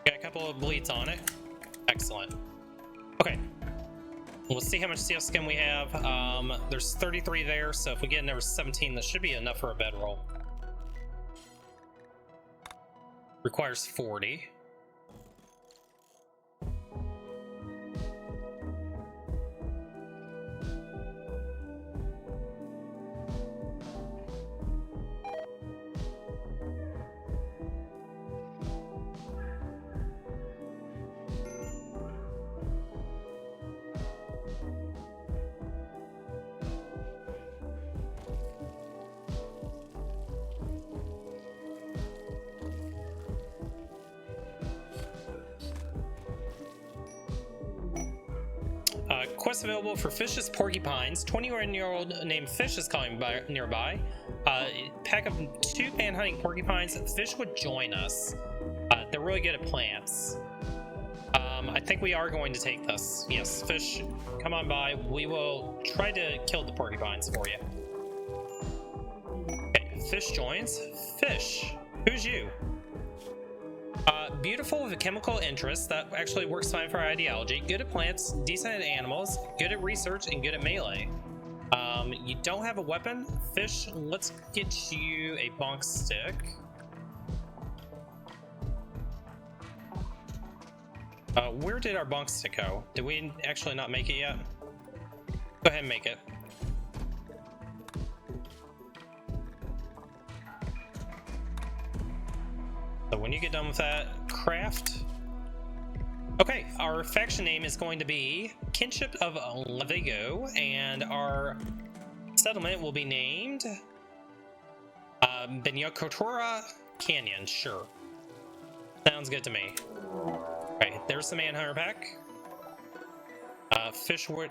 Got a couple of bleeds on it. Excellent. Okay. We'll see how much seal skin we have. There's 33 there, so if we get another 17, that should be enough for a bedroll. Requires 40. Quest available for Fish's Porcupines. 21-year-old named Fish is calling by nearby. Pack of 2 pan-hunting porcupines. Fish would join us. They're really good at plants. I think we are going to take this. Yes, Fish, come on by. We will try to kill the porcupines for you. Okay, Fish joins. Fish, who's you? Beautiful with a chemical interest. That actually works fine for our ideology. Good at plants, decent at animals, good at research, and good at melee. You don't have a weapon. Fish, let's get you a bonk stick. Where did our bonk stick go? Did we actually not make it yet? Go ahead and make it. So when you get done with that, craft. Okay, our faction name is going to be Kinship of Levigo, and our settlement will be named Benyokotora Canyon. Sure, sounds good to me. Okay, there's the manhunter pack. Fish, what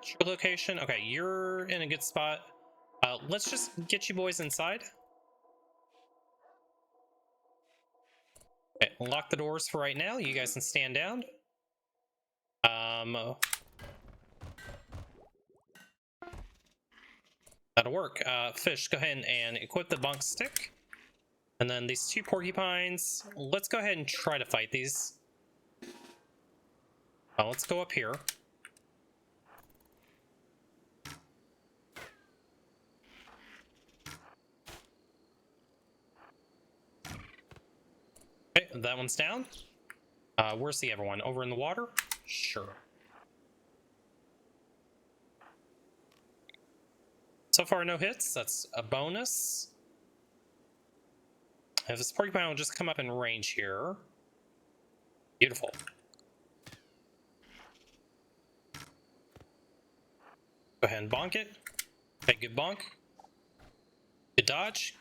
your location? Okay, you're in a good spot. Let's just get you boys inside. Okay, lock the doors for right now. You guys can stand down. That'll work. Fish, go ahead and equip the bunk stick. And then these two porcupines, let's go ahead and try to fight these. Let's go up here. Okay, that one's down. Where's the other one? Over in the water? Sure. So far, no hits. That's a bonus. If this porcupine will just come up in range here. Beautiful. Go ahead and bonk it. Okay, good bonk. Good dodge.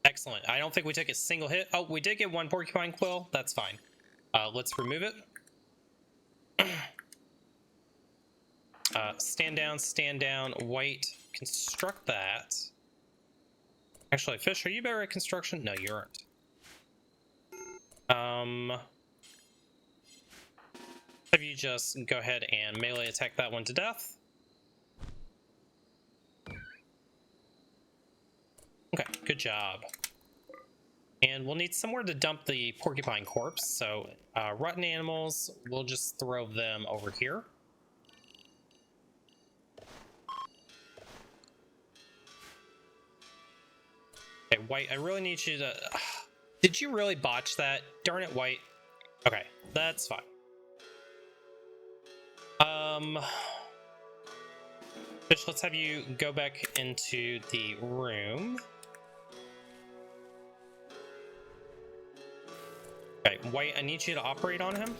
Excellent. I don't think we took a single hit. Oh, we did get one porcupine quill. That's fine. Let's remove it. Stand down, white. Construct that. Actually, Fish, are you better at construction? No, you aren't. Have you just go ahead and melee attack that one to death? Okay, good job. And we'll need somewhere to dump the porcupine corpse, so rotten animals, we'll just throw them over here. Okay, White, I really need you to... Did you really botch that? Darn it, White. Okay, that's fine. Fish, let's have you go back into the room. Okay, White, I need you to operate on him.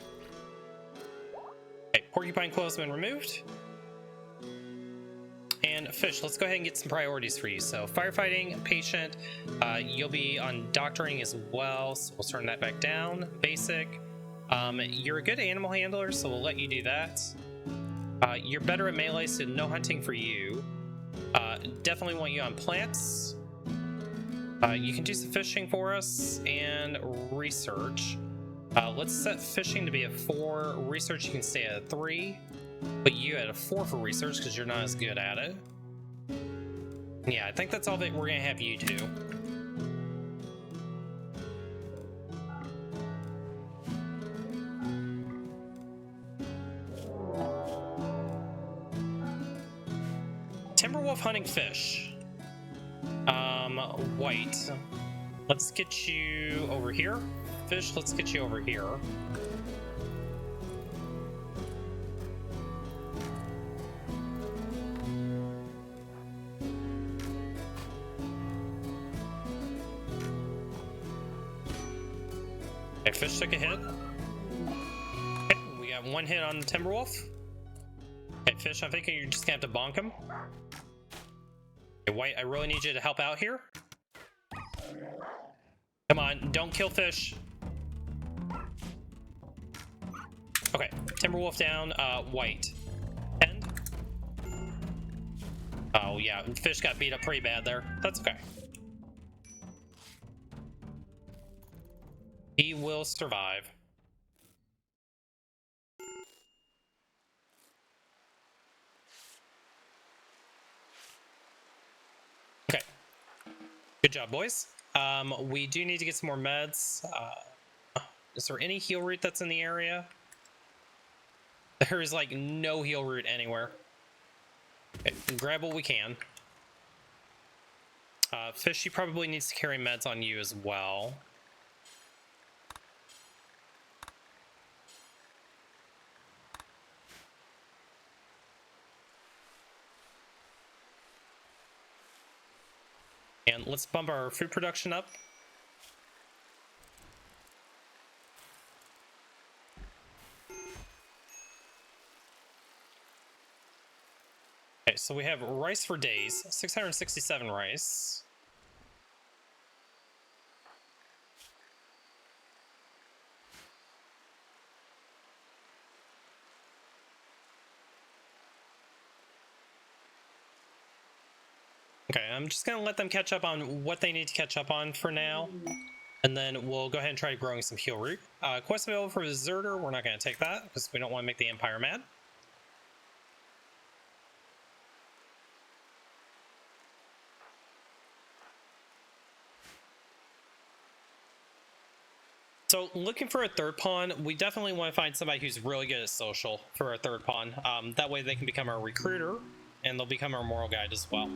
Okay, porcupine quill has been removed. And Fish, let's go ahead and get some priorities for you. So firefighting, patient, you'll be on doctoring as well, so we'll turn that back down. Basic. You're a good animal handler, so we'll let you do that. You're better at melee, so no hunting for you. Definitely want you on plants. You can do some fishing for us and research. Let's set fishing to be at 4. Research you can stay at 3. But you at a 4 for research because you're not as good at it. Yeah, I think that's all that we're gonna have you do. Timberwolf hunting fish. White. Let's get you over here. Fish, let's get you over here. Okay, Fish took a hit. Okay, we got 1 hit on the Timberwolf. Okay, Fish, I'm thinking you're just gonna have to bonk him. Okay, White, I really need you to help out here. Come on, don't kill Fish. Okay, Timberwolf down, White. End. Oh yeah, Fish got beat up pretty bad there. That's okay. He will survive. Okay. Good job, boys. We do need to get some more meds. Is there any heal root that's in the area? There is like no heal root anywhere. Okay, grab what we can. Fishy probably needs to carry meds on you as well. And let's bump our food production up. Okay, so we have rice for days, 667 rice. Okay, I'm just gonna let them catch up on what they need to catch up on for now. And then we'll go ahead and try growing some heal root. Quest available for Deserter, we're not gonna take that because we don't want to make the Empire mad. So looking for a third pawn, we definitely want to find somebody who's really good at social for a third pawn. That way they can become our recruiter and they'll become our moral guide as well.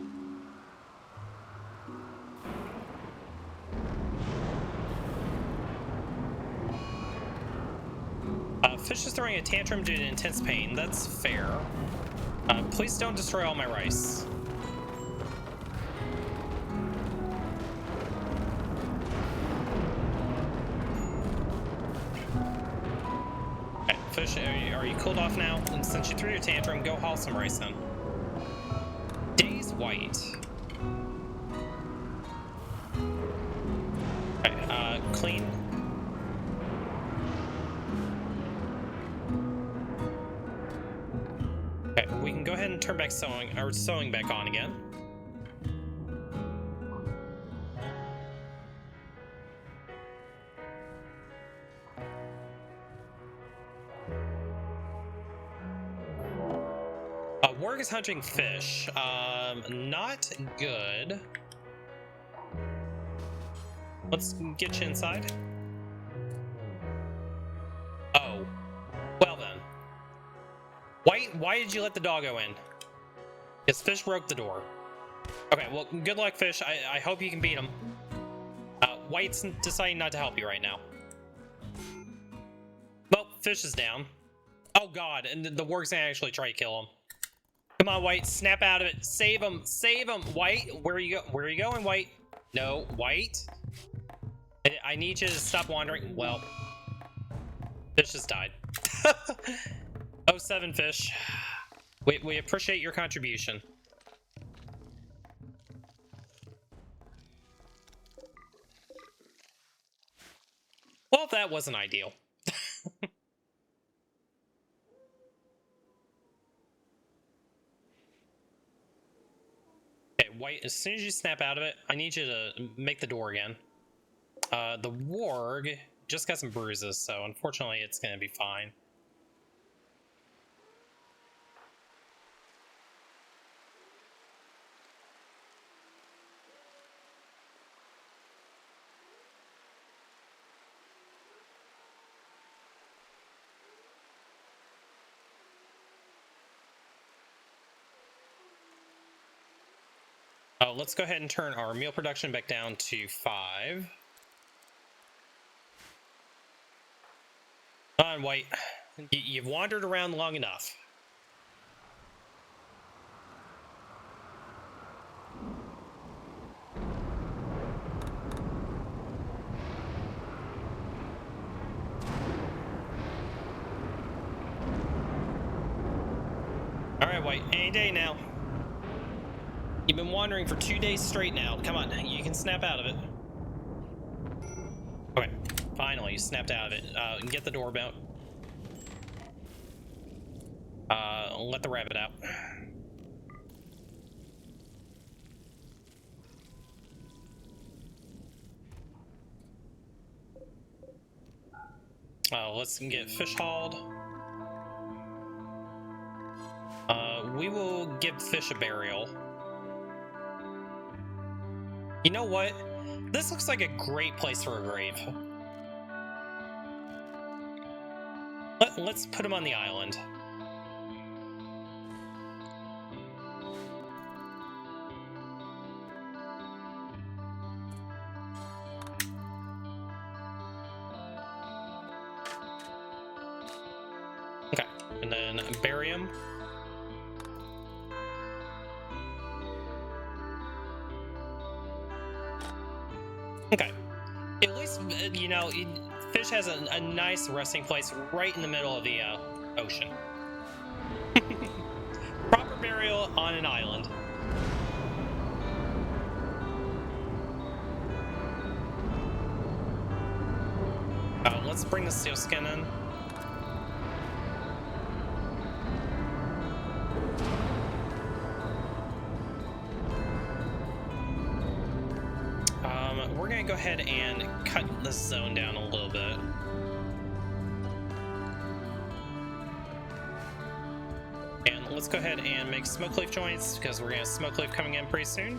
Fish is throwing a tantrum due to intense pain. That's fair. Please don't destroy all my rice. Fish, are you cooled off now? And since you threw your tantrum, go haul some rice in. Days white. Okay, clean. Okay, we can go ahead and turn back sewing back on again. Warg is hunting fish. Not good. Let's get you inside. Oh. Well then. Why did you let the doggo in? Because fish broke the door. Okay, well, good luck, fish. I hope you can beat him. White's deciding not to help you right now. Well, fish is down. Oh god, and the warg's gonna actually try to kill him. Come on, White, snap out of it. Save him, White. Where are you going, White? No, White. I need you to stop wandering. Well, fish has died. 07 fish. We appreciate your contribution. Well, that wasn't ideal. White, as soon as you snap out of it, I need you to make the door again. The warg just got some bruises, so unfortunately it's going to be fine. Let's go ahead and turn our meal production back down to 5. Come on, White. You've wandered around long enough. All right, White. Any day now. You've been wandering for 2 days straight now. Come on, you can snap out of it. Okay, finally, you snapped out of it. Get the door out. Let the rabbit out. Let's get fish hauled. We will give fish a burial. You know what? This looks like a great place for a grave. Let's put him on the island. Okay, and then bury him. Okay, at least, you know, fish has a nice resting place right in the middle of the ocean. Proper burial on an island. Let's bring the sealskin in. we're gonna go ahead and cut the zone down a little bit. And let's go ahead and make smoke leaf joints because we're gonna have smoke leaf coming in pretty soon.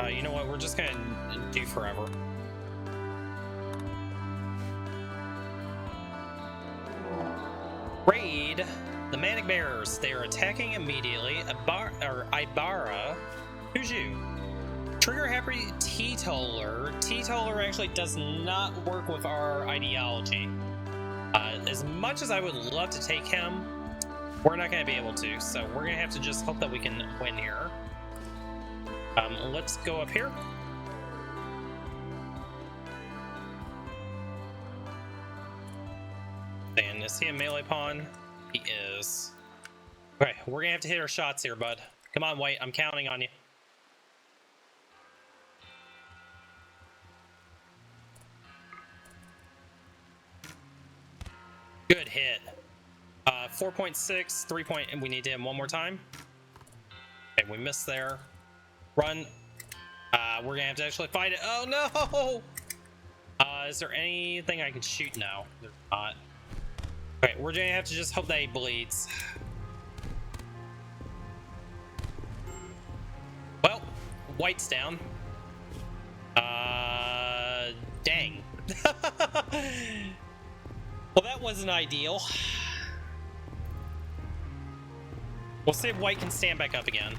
You know what? We're just gonna do forever. Raid the Manic Bearers. They are attacking immediately. Ibarra. Who's you? Trigger happy teetotaler. Teetotaler actually does not work with our ideology. As much as I would love to take him, we're not going to be able to. So we're going to have to just hope that we can win here. Let's go up here. And is he a melee pawn? He is. Okay, we're gonna have to hit our shots here, bud. Come on, White, I'm counting on you. Good hit. 4.6, 3 point, and we need to hit him one more time. Okay, we missed there. Run. We're gonna have to actually fight it. Oh no! Is there anything I can shoot now? There's not. Okay, we're gonna have to just hope that he bleeds. Well, White's down. Dang. Well, that wasn't ideal. We'll see if White can stand back up again.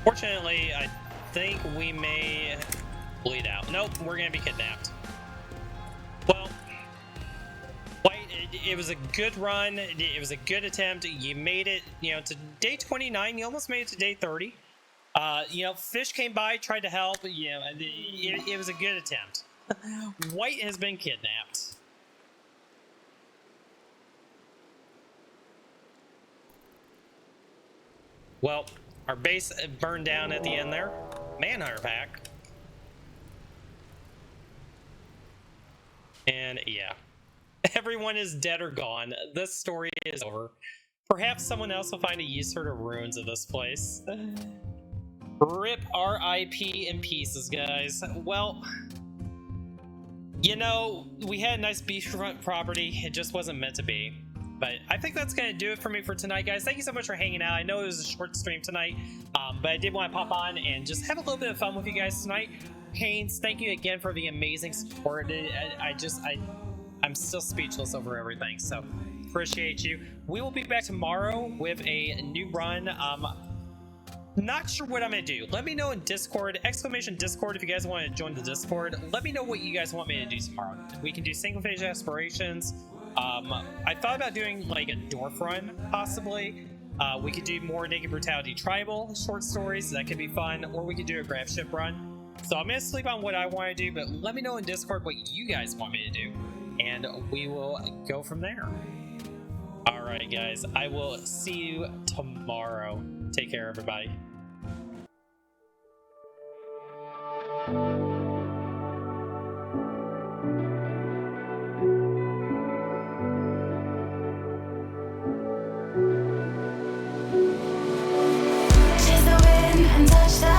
Fortunately, I think we may bleed out. Nope, we're gonna be kidnapped. Well, White, it was a good run. It was a good attempt. You made it, you know, to day 29. You almost made it to day 30. You know, Fish came by, tried to help. You know, it was a good attempt. White has been kidnapped. Well, our base burned down at the end there. Manhunter pack. And yeah, everyone is dead or gone. This story is over. Perhaps someone else will find a use for the ruins of this place. RIP, RIP in pieces, guys. Well, you know, we had a nice beachfront property. It just wasn't meant to be. But I think that's going to do it for me for tonight, guys. Thank you so much for hanging out. I know it was a short stream tonight, but I did want to pop on and just have a little bit of fun with you guys tonight. Haynes, thank you again for the amazing support. I'm still speechless over everything, so appreciate you. We will be back tomorrow with a new run. Not sure what I'm gonna do. Let me know in Discord, !Discord, if you guys want to join the Discord. Let me know what you guys want me to do tomorrow. We can do Sanguophage Aspirations. I thought about doing like a Dwarf run, possibly. We could do more Naked Brutality Tribal short stories. That could be fun. Or we could do a Grab Ship run. So I'm gonna sleep on what I want to do, but let me know in Discord what you guys want me to do, and we will go from there. All right, guys. I will see you tomorrow. Take care, everybody. Chase the wind and touch the